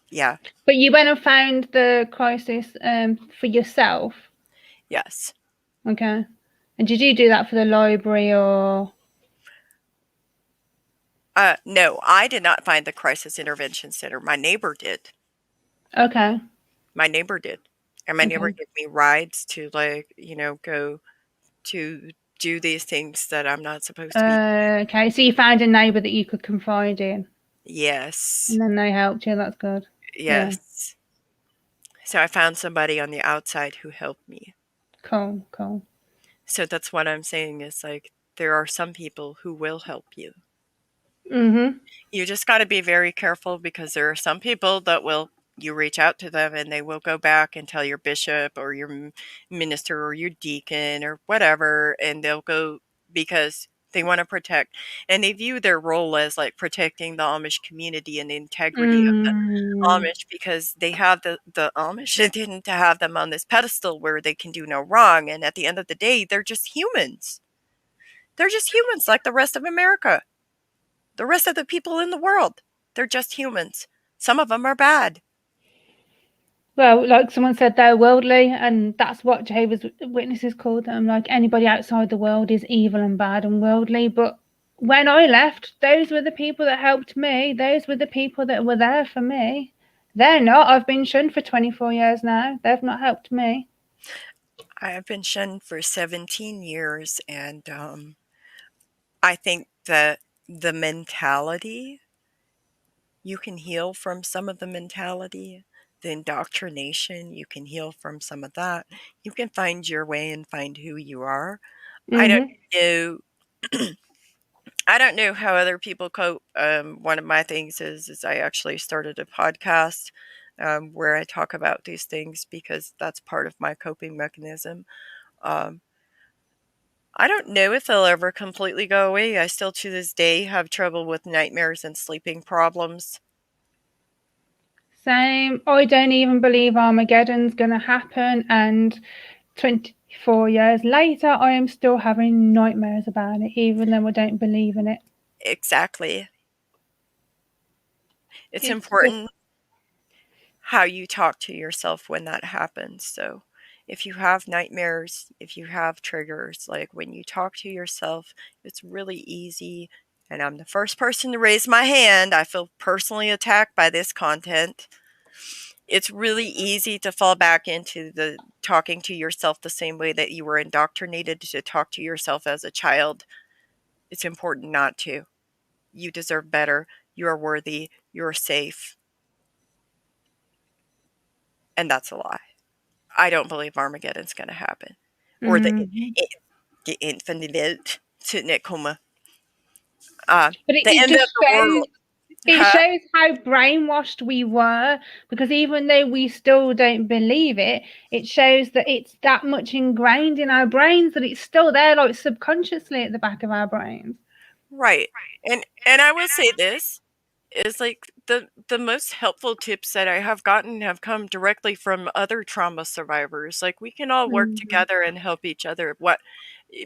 yeah, But you went and found the crisis for yourself. yes. Okay. And did you do that for the library or? No, I did not find the Crisis Intervention Center. My neighbor did. Okay. My neighbor did. And my neighbor Okay. gave me rides to, like, go to do these things that I'm not supposed to be. Okay. So you found a neighbour that you could confide in, Yes. and then they helped you. That's good. Yeah. Yes. So I found somebody on the outside who helped me. Cool. Cool. So that's what I'm saying is, like, there are some people who will help you. Mhm. You just got to be very careful because there are some people that will, you reach out to them and they will go back and tell your bishop or your minister or your deacon or whatever, and they'll go because they want to protect, and they view their role as like protecting the Amish community and the integrity of the Mm. Amish, because they have the Amish didn't to have them on this pedestal where they can do no wrong, and at the end of the day, they're just humans. They're just humans like the rest of America. The rest of the people in the world, they're just humans. Some of them are bad. Well, like someone said, they're worldly, and that's what Jehovah's Witnesses called them. Like anybody outside the world is evil and bad and worldly. But when I left, those were the people that helped me. Those were the people that were there for me. They're not. I've been shunned for 24 years now. They've not helped me. I have been shunned for 17 years, and I think that the mentality, you can heal from some of the mentality. The indoctrination, you can heal from some of that. You can find your way and find who you are. I don't Mhm. know I don't know how other people cope. One of my things is I actually started a podcast where I talk about these things because that's part of my coping mechanism. Um, I don't know if they'll ever completely go away. I still, to this day, have trouble with nightmares and sleeping problems. Same. I don't even believe Armageddon's going to happen. And 24 years later, I am still having nightmares about it, even though I don't believe in it. Exactly. It's It's important how you talk to yourself when that happens. So if you have nightmares, if you have triggers, like when you talk to yourself, it's really easy. And I'm the first person to raise my hand. I feel personally attacked by this content. It's really easy to fall back into the talking to yourself the same way that you were indoctrinated to talk to yourself as a child. It's important not to. You deserve better. You are worthy. You're safe. And that's a lie. I don't believe Armageddon's going to happen. Or the infinite coma. But The it end of just the shows world. it Huh? shows how brainwashed we were, because even though we still don't believe it, it shows that it's that much ingrained in our brains that it's still there, like subconsciously at the back of our brains. Right. And I will say this is like the most helpful tips that I have gotten have come directly from other trauma survivors. Like we can all work together and help each other.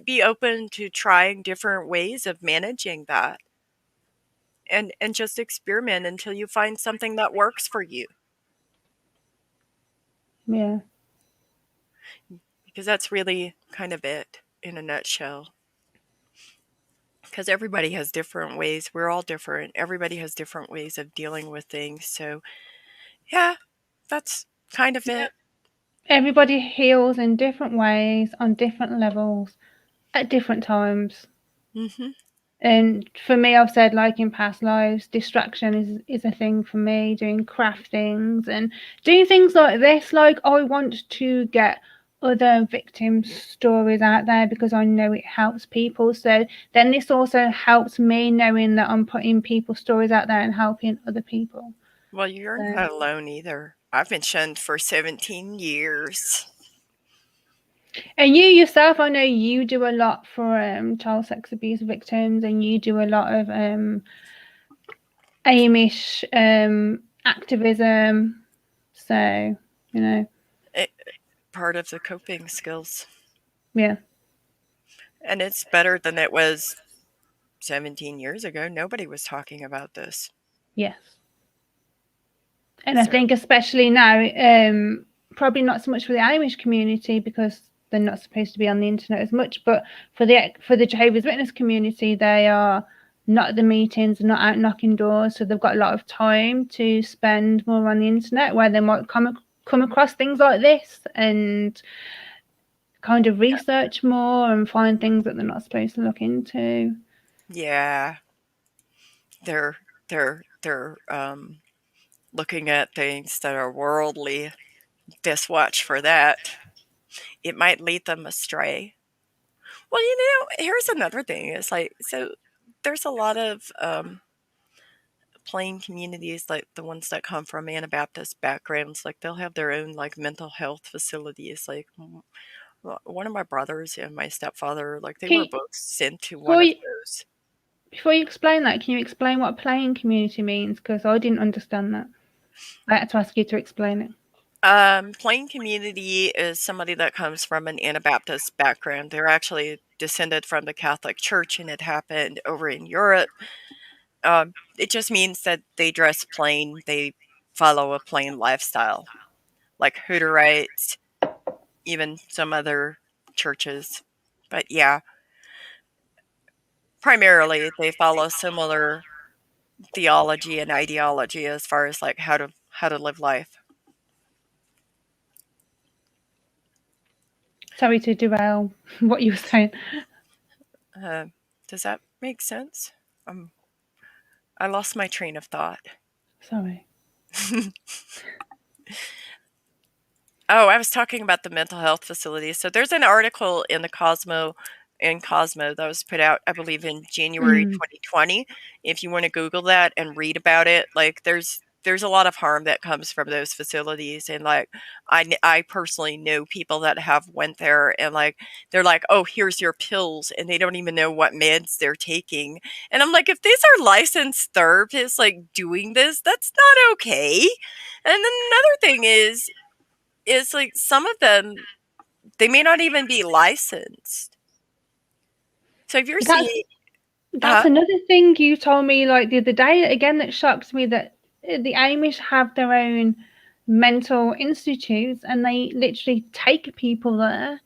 Be open to trying different ways of managing that. And just experiment until you find something that works for you. Yeah. Because that's really kind of it in a nutshell. Because everybody has different ways. We're all different. Everybody has different ways of dealing with things. So, yeah, that's kind of it. Everybody heals in different ways, on different levels, at different times. Hmm. And for me, I've said, like in past lives, distraction is a thing for me, doing craft things and doing things like this. Like, I want to get other victims' stories out there because I know it helps people. So then this also helps me, knowing that I'm putting people's stories out there and helping other people. Well, you're So, not alone either. I've been shunned for 17 years. and you yourself, I know you do a lot for child sex abuse victims, and you do a lot of Amish activism. So, you know, It, part of the coping skills. yeah, And it's better than it was 17 years ago. Nobody was talking about this. yes. And I So, think especially now, probably not so much for the Amish community because they're not supposed to be on the internet as much, but for the Jehovah's Witness community, they are not at the meetings, not out knocking doors, so they've got a lot of time to spend more on the internet where they might come across things like this and kind of research more and find things that they're not supposed to look into. yeah, they're looking at things that are worldly. Just watch for that. It might lead them astray. Well, here's another thing. It's like, so there's a lot of plain communities, like the ones that come from Anabaptist backgrounds, like they'll have their own like mental health facilities. Like one of my brothers and my stepfather, like they Can were you, both sent to one before of you, those. before you explain that, can you explain what plain community means? Because I didn't understand that. I had to ask you to explain it. Plain community is somebody that comes from an Anabaptist background. They're actually descended from the Catholic Church, and it happened over in Europe. It just means that they dress plain. They follow a plain lifestyle, like Hutterites, even some other churches. But yeah, primarily they follow similar theology and ideology as far as like how to live life. Sorry to derail what you were saying. Uh, does that make sense? I lost my train of thought. Sorry. Oh, I was talking about the mental health facilities. So there's an article in Cosmo that was put out, I believe, in January 2020. If you want to Google that and read about it, like there's there's a lot of harm that comes from those facilities, and like I personally know people that have went there, and like they're like, oh, here's your pills, and they don't even know what meds they're taking. And I'm like, if these are licensed therapists like doing this, that's not okay. And then another thing is like some of them, they may not even be licensed. So if you're That's seeing, that's another thing you told me like the other day again that shocks me, that the Amish have their own mental institutes and they literally take people there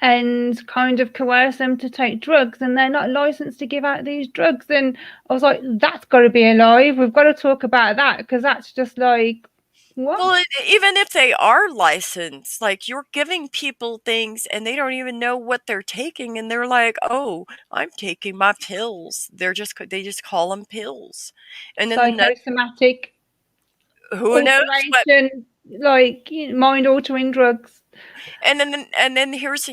and kind of coerce them to take drugs, and they're not licensed to give out these drugs. And I was like, that's got to be a lie. We've got to talk about that, because that's just like, what? well, even if they are licensed, like you're giving people things and they don't even know what they're taking, and they're like, "Oh, I'm taking my pills." They just call them pills, and then Psychosomatic who knows what. alteration, like mind altering drugs. And then here's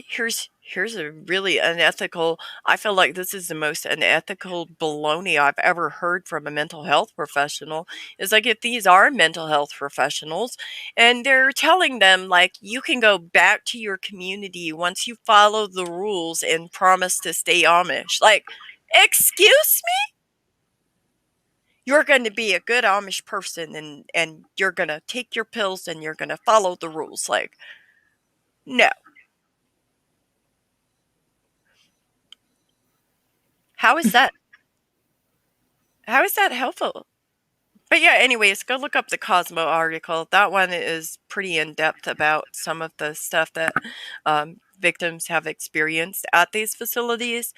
a really unethical. I feel like this is the most unethical baloney I've ever heard from a mental health professional. Is like, if these are mental health professionals and they're telling them like, you can go back to your community once you follow the rules and promise to stay Amish. Like, excuse me? You're going to be a good Amish person, and you're going to take your pills and you're going to follow the rules. Like, no. How is that? How is that helpful? But yeah, anyways, go look up the Cosmo article. That one is pretty in depth about some of the stuff that victims have experienced at these facilities.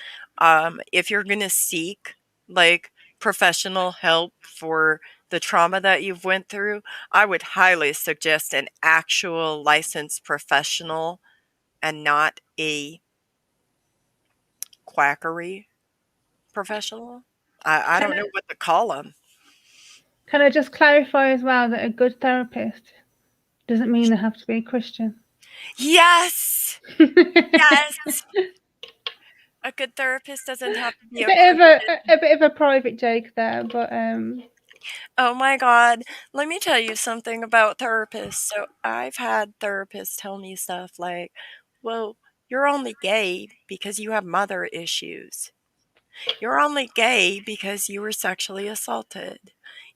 If you're going to seek like professional help for the trauma that you've went through, I would highly suggest an actual licensed professional and not a quackery professional. I Can don't I, know what to call them. can I just clarify as well that a good therapist doesn't mean they have to be a Christian? Yes. a Yes. A good therapist doesn't have to be a bit of Christian. a bit of a private joke there, but Oh my God. Let me tell you something about therapists. So I've had therapists tell me stuff like, well, you're only gay because you have mother issues. You're only gay because you were sexually assaulted.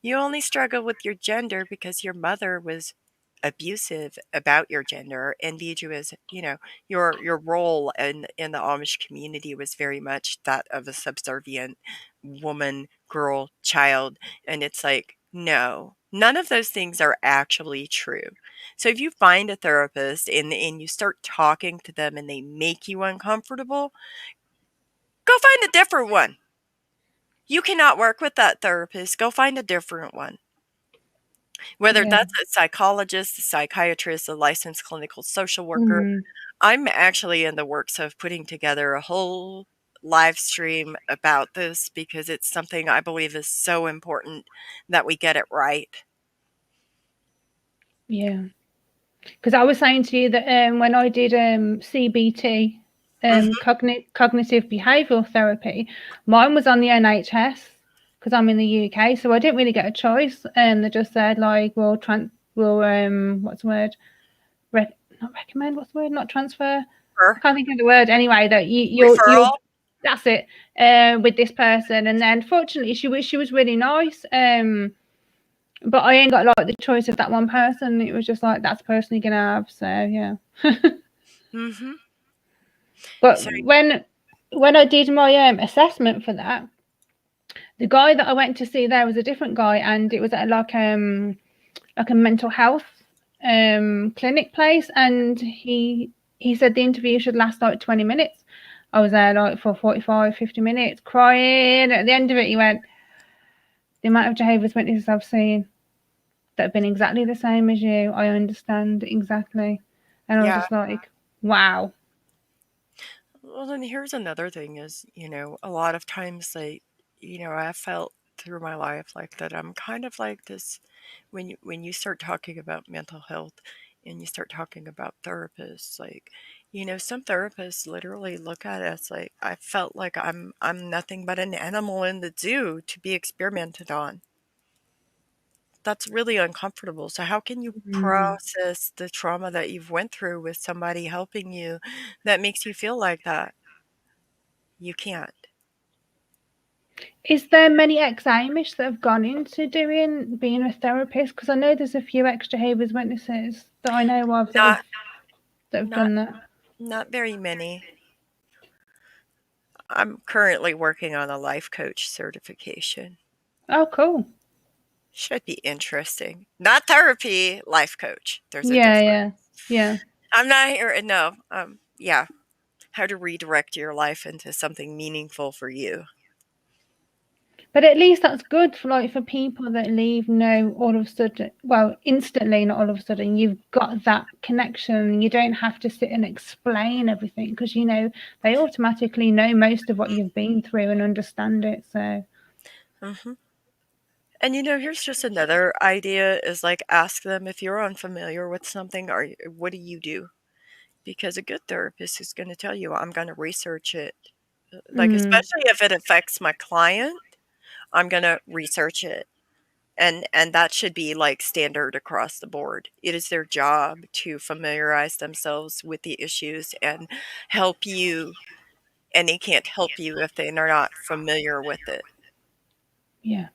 You only struggle with your gender because your mother was abusive about your gender and viewed you as, your role in the Amish community was very much that of a subservient woman, girl, child. And it's like, no, none of those things are actually true. So if you find a therapist and you start talking to them and they make you uncomfortable, go find a different one. You cannot work with that therapist, go find a different one. Whether yeah. that's a psychologist, a psychiatrist, a licensed clinical social worker. Mm, I'm actually in the works of putting together a whole live stream about this because it's something I believe is so important that we get it right. yeah. Because I was saying to you that when I did CBT, Mhm. cognitive behavioural therapy, mine was on the NHS because I'm in the UK, so I didn't really get a choice. And they just said like, we'll what's the word? Not recommend. What's the word? Not transfer. I Her can't think of the word. Anyway, that you'll referral. that's it with this person. And then fortunately, she was really nice. But I ain't got like the choice of that one person. It was just like that's the person you're gonna have. So yeah. Mhm. But So when I did my assessment for that, the guy that I went to see there was a different guy, and it was at like a mental health clinic place, and he said the interview should last like 20 minutes. I was there like for 45, 50 minutes crying. At the end of it, he went, the amount of Jehovah's Witnesses I've seen that have been exactly the same as you, I understand exactly. And I was yeah. just like, wow. Well, then here's another thing is, a lot of times, like, I felt through my life like that I'm kind of like this when you start talking about mental health and you start talking about therapists, like, some therapists literally look at us like I felt like I'm nothing but an animal in the zoo to be experimented on. that's really uncomfortable. So how can you Mm. process the trauma that you've went through with somebody helping you that makes you feel like that? You can't. Is there many ex-Amish that have gone into being a therapist? Because I know there's a few ex-Jehovah's Witnesses that I know of Not that have not done that. not very many. I'm currently working on a life coach certification. Oh, cool. Should be interesting. Not therapy, life coach. There's a Yeah, difference. yeah, yeah. I'm not here. No. Yeah. How to redirect your life into something meaningful for you. But at least that's good for for people that leave. No, all of a sudden, well, instantly, not all of a sudden, you've got that connection. You don't have to sit and explain everything because they automatically know most of what you've been through and understand it. So, Hmm. And here's just another idea is like ask them if you're unfamiliar with something, what do you do? Because a good therapist is going to tell you, I'm going to research it. Like, mm, especially if it affects my client, I'm going to research it. And that should be like standard across the board. It is their job to familiarize themselves with the issues and help you, and they can't help you if they're not familiar with it. yeah,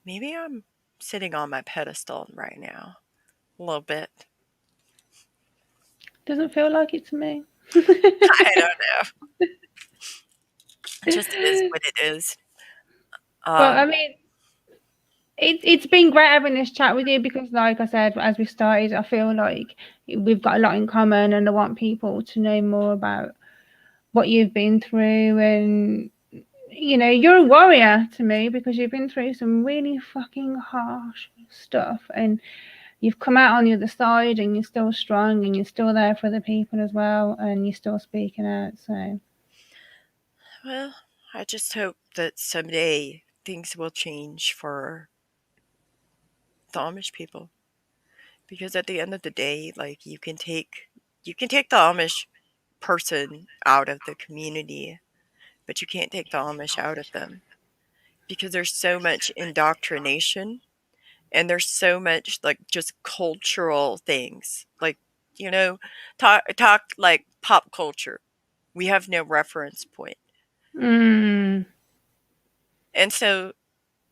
Maybe I'm sitting on my pedestal right now a little bit. doesn't feel like it to me. I don't know. It just is what it is. Well, I Um, mean, it's been great having this chat with you because, like I said, as we started, I feel like we've got a lot in common, and I want people to know more about what you've been through. And you're a warrior to me because you've been through some really fucking harsh stuff, and you've come out on the other side, and you're still strong, and you're still there for the people as well, and you're still speaking out. So, well, I just hope that someday things will change for the Amish people. Because at the end of the day, like you can take the Amish person out of the community, but you can't take the Amish out of them because there's so much indoctrination and there's so much like just cultural things. Like, you know, talk like pop culture. We have no reference point. mm, And so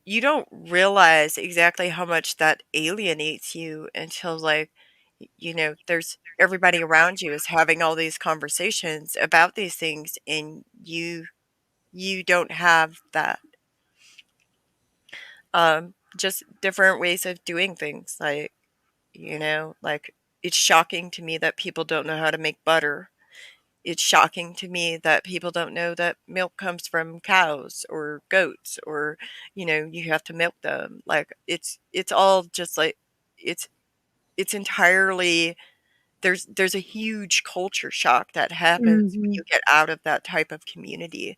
you don't realize exactly how much that alienates you until like there's everybody around you is having all these conversations about these things and you don't have that. Just different ways of doing things, like it's shocking to me that people don't know how to make butter. It's shocking to me that people don't know that milk comes from cows or goats, or you have to milk them. Like it's all just like it's it's entirely there's a huge culture shock that happens when mm, you get out of that type of community.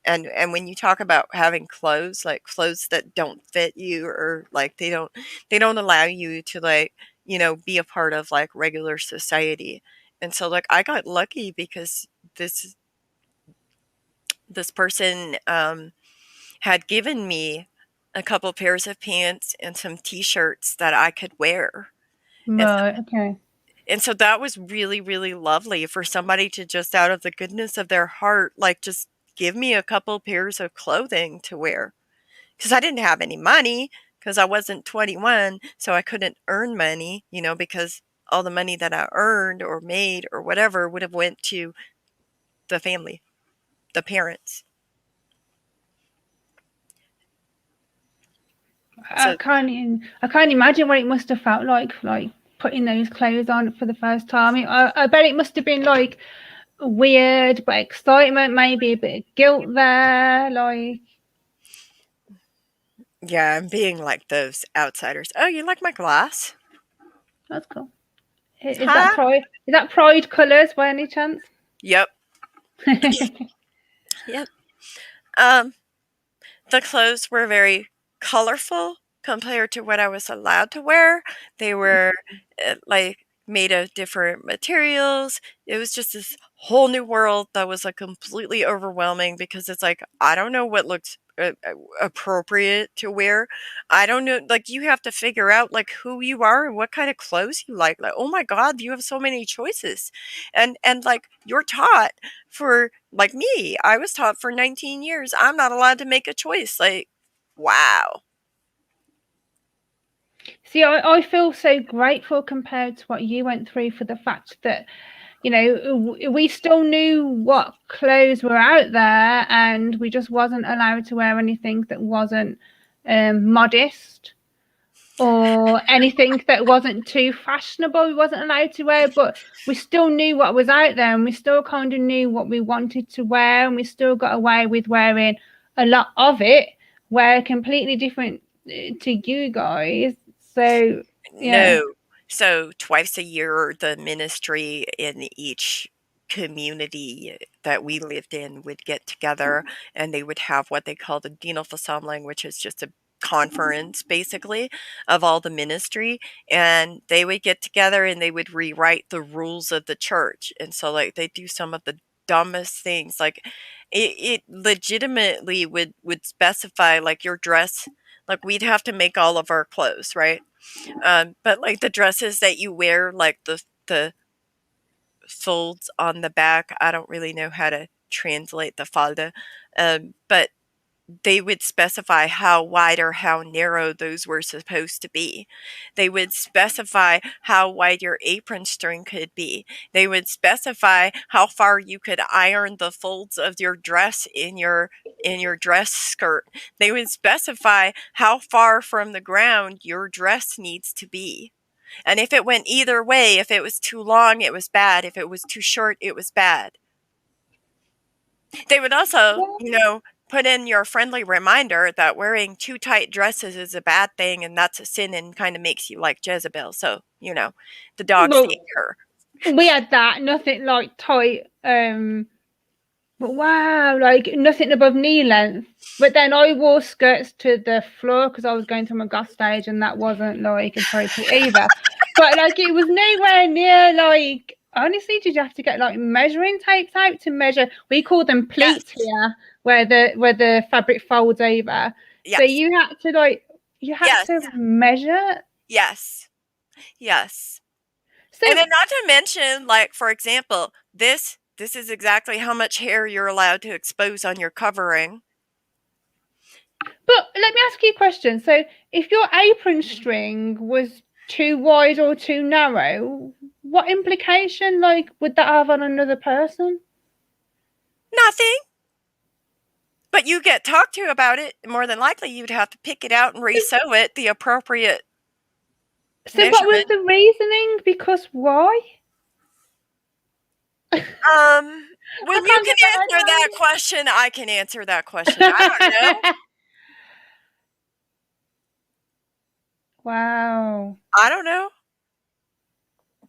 And when you talk about having clothes, like clothes that don't fit you, or like they don't allow you to like be a part of like regular society. And so like I got lucky because this this person had given me a couple pairs of pants and some t-shirts that I could wear. And so, right, okay. and so that was really, really lovely for somebody to just out of the goodness of their heart, like just give me a couple pairs of clothing to wear. Because I didn't have any money because I wasn't 21, so I couldn't earn money, because all the money that I earned or made or whatever would have went to the family, the parents. So I can't imagine what it must have felt like putting those clothes on for the first time. I bet it must have been like weird, but excitement, maybe a bit of guilt there. Like, yeah, I'm being like those outsiders. Oh, you like my glass? that's cool. Is that Huh? pride? Is that pride colours by any chance? Yep. Yep. Um, the clothes were very colorful compared to what I was allowed to wear. They were like made of different materials. It was just this whole new world that was like completely overwhelming because it's like I don't know what looks appropriate to wear. I don't know, like, you have to figure out, like, who you are and what kind of clothes you like. Like, oh my God, you have so many choices. And like, you're taught for, like me, I was taught for 19 years, I'm not allowed to make a choice. Like, wow. See, I feel so grateful compared to what you went through, for the fact that, you know, we still knew what clothes were out there, and we just wasn't allowed to wear anything that wasn't modest, or anything that wasn't too fashionable. We wasn't allowed to wear, but we still knew what was out there, and we still kind of knew what we wanted to wear, and we still got away with wearing a lot of it, where completely different to you guys. So yeah. No. So twice a year, the ministry in each community that we lived in would get together, and they would have what they call the Dienelversammlung, which is just a conference basically of all the ministry, and they would get together and they would rewrite the rules of the church. And so, like, they do some of the dumbest things. Like, it legitimately would specify, like, your dress. Like, we'd have to make all of our clothes, right? But like the dresses that you wear, like the folds on the back, I don't really know how to translate the falda, but they would specify how wide or how narrow those were supposed to be. They would specify how wide your apron string could be. They would specify how far you could iron the folds of your dress in your dress skirt. They would specify how far from the ground your dress needs to be. And if it went either way, if it was too long, it was bad. If it was too short, it was bad. They would also, put in your friendly reminder that wearing too tight dresses is a bad thing and that's a sin and kind of makes you like Jezebel. So, the dogs Well, hate her. we had that, nothing like tight, but wow, like nothing above knee length. But then I wore skirts to the floor because I was going through my goth stage, and that wasn't like appropriate either. But like, it was nowhere near like. Honestly, did you have to get like measuring tapes out to measure? We call them pleats here, where the fabric folds over. Yes. So you had to measure. Yes. Yes. So, and then not to mention, like, for example, this is exactly how much hair you're allowed to expose on your covering. But let me ask you a question. So if your apron string was too wide or too narrow, what implication would that have on another person? Nothing. But you get talked to about it. More than likely, you'd have to pick it out and re-sew it the appropriate So what was the reasoning? Because why? When you can answer that question, I can answer that question. I don't know. Wow. I don't know.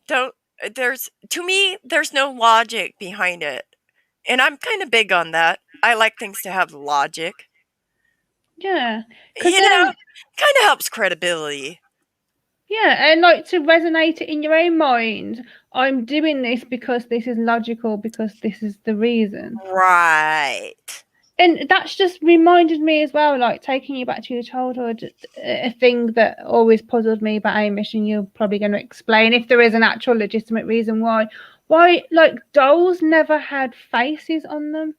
To me, there's no logic behind it. And I'm kind of big on that. I like things to have logic. Yeah. Kind of helps credibility. Yeah, and like to resonate it in your own mind. I'm doing this because this is logical, because this is the reason. Right. And that's just reminded me as well, like taking you back to your childhood, a thing that always puzzled me about Amish, and you're probably going to explain if there is an actual legitimate reason why like dolls never had faces on them.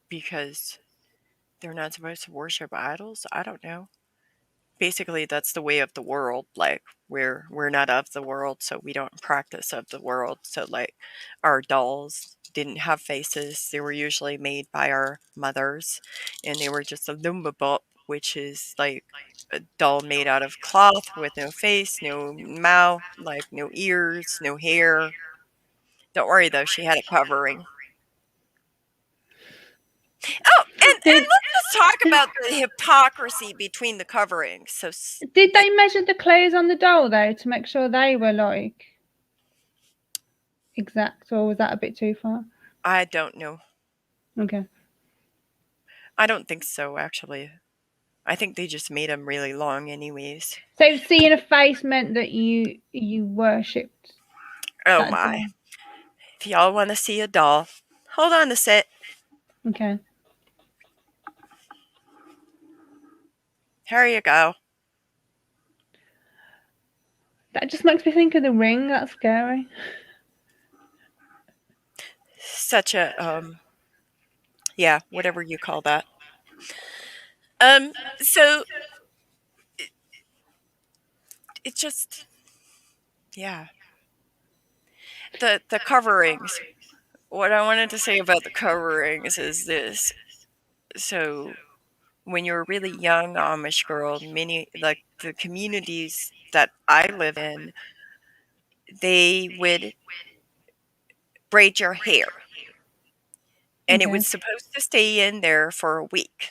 Because they're not supposed to worship idols. I don't know. Basically, that's the way of the world. Like, we're not of the world, so we don't practice of the world. So like, our dolls didn't have faces. They were usually made by our mothers, and they were just a lumbabop, which is like a doll made out of cloth with no face, no mouth, like no ears, no hair. Don't worry though, she had a covering. Oh, and let's just talk about the hypocrisy between the coverings. So, did they measure the clothes on the doll though to make sure they were like exact, or was that a bit too far? I don't know. Okay. I don't think so, actually. I think they just made them really long, anyways. So seeing a face meant that you worshipped. Oh my! Doll. If y'all want to see a doll, hold on a sec. Okay. There you go. That just makes me think of The Ring. That's scary. Such a yeah, whatever you call that. So it just, yeah, the coverings. What I wanted to say about the coverings is this. So when you're a really young Amish girl, many, like the communities that I live in, they would braid your hair, and it Okay. was supposed to stay in there for a week.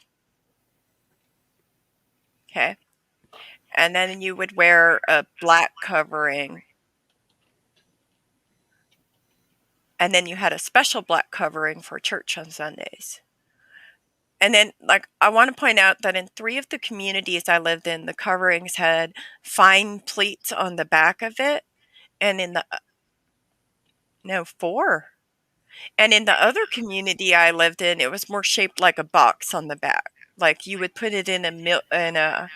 Okay. And then you would wear a black covering, and then you had a special black covering for church on Sundays. And then, like, I want to point out that in 3 of the communities I lived in, the coverings had fine pleats on the back of it, and in the no, 4. And in the other community I lived in, it was more shaped like a box on the back. Like you would put it in a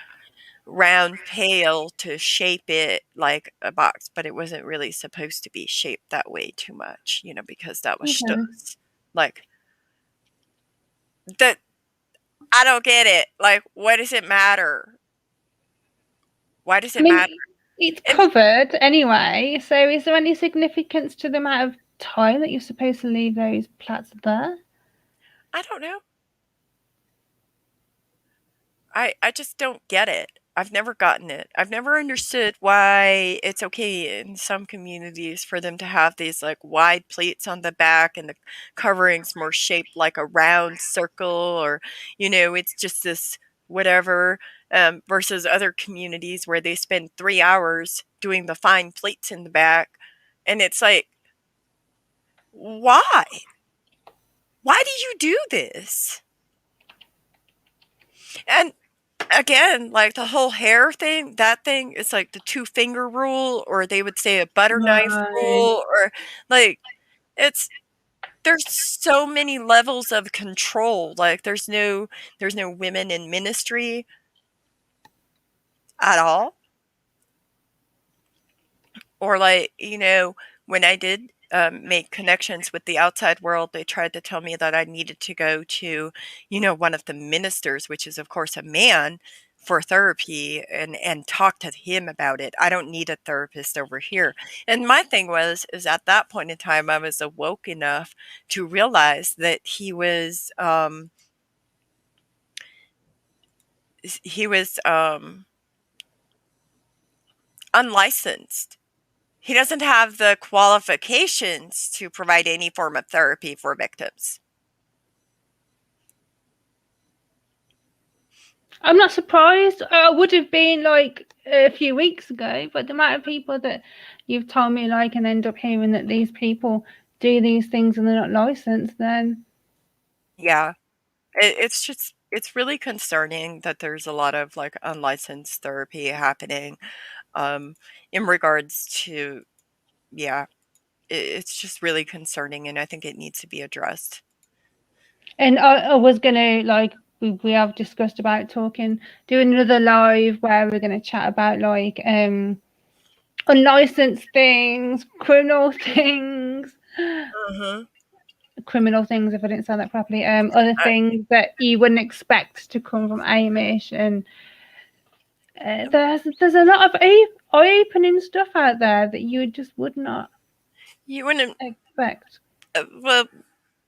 round pail to shape it like a box, but it wasn't really supposed to be shaped that way too much, because that was Okay. Stuss. Like that, I don't get it. Like, what does it matter? Why does I it matter? mean, it's And covered anyway. So, is there any significance to the amount of time that you're supposed to leave those plaits there? I don't know. I just don't get it. I've never gotten it. I've never understood why it's okay in some communities for them to have these like wide pleats on the back and the coverings more shaped like a round circle, or it's just this whatever, versus other communities where they spend 3 hours doing the fine pleats in the back, and it's like, why? Why do you do this? And again, like the whole hair thing, that thing is like the 2-finger rule, or they would say a butter knife Right. rule, or like it's there's so many levels of control. Like there's no women in ministry at all. Or like, when I did make connections with the outside world, they tried to tell me that I needed to go to, one of the ministers, which is of course a man, for therapy and talk to him about it. I don't need a therapist over here. And my thing is at that point in time, I was awoke enough to realize that he was unlicensed. He doesn't have the qualifications to provide any form of therapy for victims. I'm not surprised. I would have been like a few weeks ago, but the amount of people that you've told me like and end up hearing that these people do these things and they're not licensed, then Yeah, it's really concerning that there's a lot of like unlicensed therapy happening, um, in regards to, yeah, it's just really concerning, and I think it needs to be addressed. and I was gonna like we have discussed about doing another live where we're gonna chat about like unlicensed things, Mhm. criminal things if I didn't say that properly, other I things that you wouldn't expect to come from Amish, and there's a lot of eye-opening stuff out there that you just would not you wouldn't, expect. well,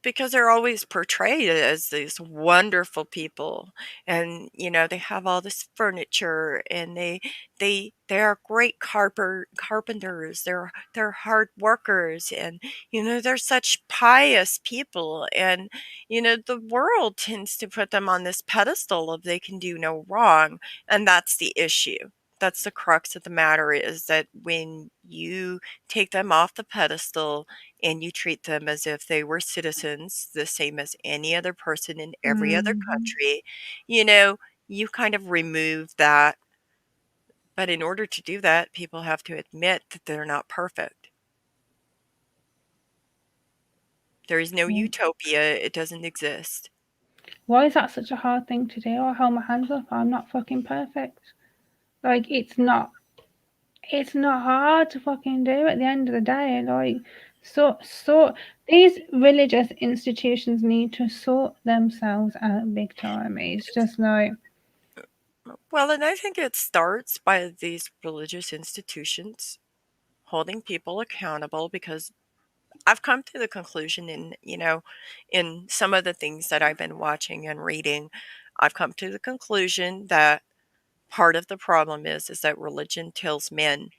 because they're always portrayed as these wonderful people, and they have all this furniture, and they are great carpenters, they're hard workers, and they're such pious people, and the world tends to put them on this pedestal of they can do no wrong, and that's the issue. That's the crux of the matter, is that when you take them off the pedestal and you treat them as if they were citizens, the same as any other person in every other Mm. country, you know, you kind of remove that. But in order to do that, people have to admit that they're not perfect. There is no Yeah. utopia, it doesn't exist. Why is that such a hard thing to do? I hold my hands up. I'm not fucking perfect. Like, it's not hard to fucking do at the end of the day. Like, these religious institutions need to sort themselves out big time. It's just like, Well, and I think it starts by these religious institutions holding people accountable, because I've come to the conclusion in some of the things that I've been watching and reading, I've come to the conclusion that part of the problem is that religion tells men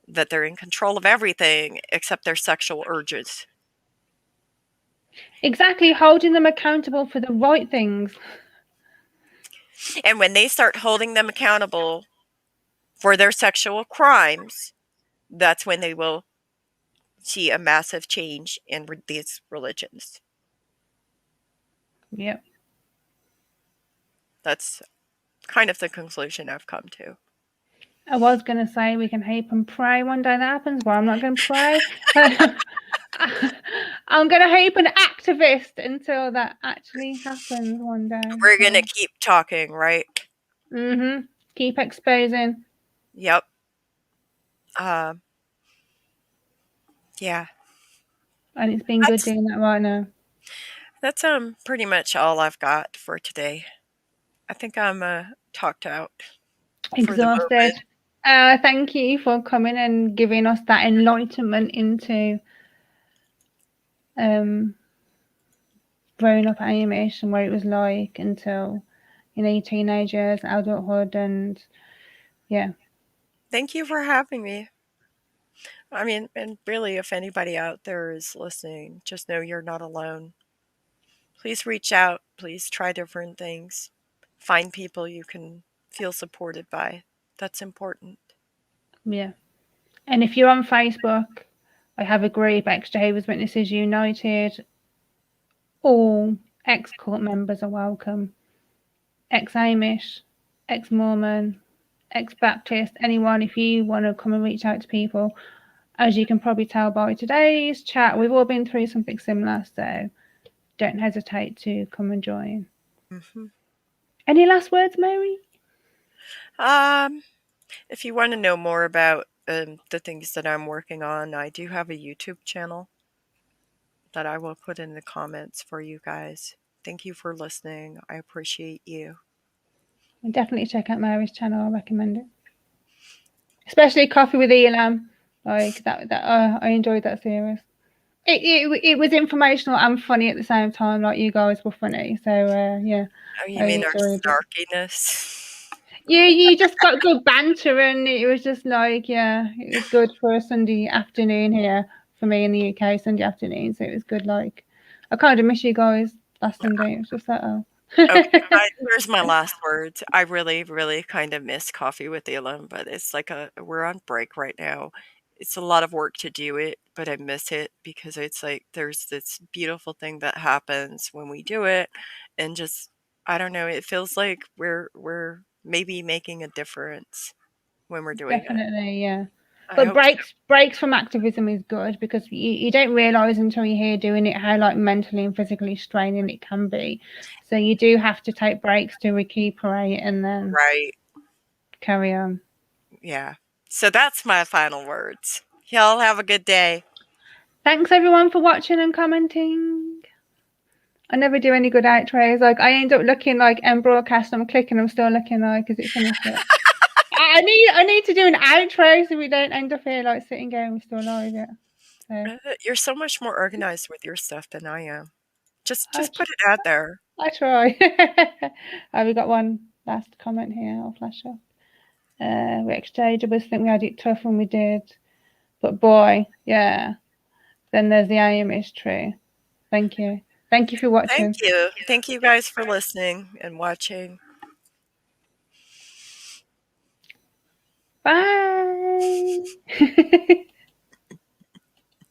that they're in control of everything except their sexual urges. exactly, holding them accountable for the right things. And when they start holding them accountable for their sexual crimes, that's when they will see a massive change in these religions. Yep. That's kind of the conclusion I've come to. I was going to say we can hope and pray one day that happens, but I'm not going to pray. I'm going to hope an activist until that actually happens one day. We're going to keep talking, right? Mm-hmm. Keep exposing. Yep. Yeah. And it's been good doing that right now. That's pretty much all I've got for today. I think I'm talked out. Exhausted. Thank you for coming and giving us that enlightenment into growing up Amish and what it was like until, your teenage years, adulthood, and yeah. Thank you for having me. I mean, and really, if anybody out there is listening, just know you're not alone. Please reach out. Please try different things. Find people you can feel supported by. That's important. Yeah. And if you're on Facebook, I have a group, Ex-Jehovah's Witnesses United. All ex-cult members are welcome. Ex-Amish, ex-Mormon, ex-Baptist, anyone, if you want to come and reach out to people. As you can probably tell by today's chat, we've all been through something similar, so don't hesitate to come and join. Mm-hmm. Any last words, Mary? If you want to know more about the things that I'm working on, I do have a YouTube channel that I will put in the comments for you guys. Thank you for listening. I appreciate you. Definitely check out Mary's channel. I recommend it, especially Coffee with Elam. Like that. I enjoyed that series. It was informational and funny at the same time. Like, you guys were funny, so yeah. Oh, you mean our snarkiness? You just got good banter, and it was just like, yeah, it was good for a Sunday afternoon here for me in the UK, Sunday afternoon. So it was good. Like, I kind of miss you guys last Sunday. It was just like, oh. Okay, here's my last words. I really, really kind of miss Coffee with Elam, but it's like we're on break right now. It's a lot of work to do it, but I miss it because it's like there's this beautiful thing that happens when we do it, and just I don't know, it feels like we're maybe making a difference when we're doing it. Definitely, yeah. But breaks from activism is good, because you don't realise until you're here doing it how like mentally and physically straining it can be. So you do have to take breaks to recuperate and then carry on. Yeah. So that's my final words. Y'all have a good day. Thanks everyone for watching and commenting. I never do any good outros. Like, I end up looking like end broadcast. I'm clicking. I'm still looking like, is it finished yet? I need to do an outro so we don't end up here like sitting going, we're still live yet. So. You're so much more organized with your stuff than I am. Just put it out there. I try. We got one last comment here. I'll flash up. We exchangeables think we had it tough when we did, but boy, yeah. Then there's the Amish tree. Thank you. Thank you for watching. Thank you. Thank you guys for listening and watching. Bye.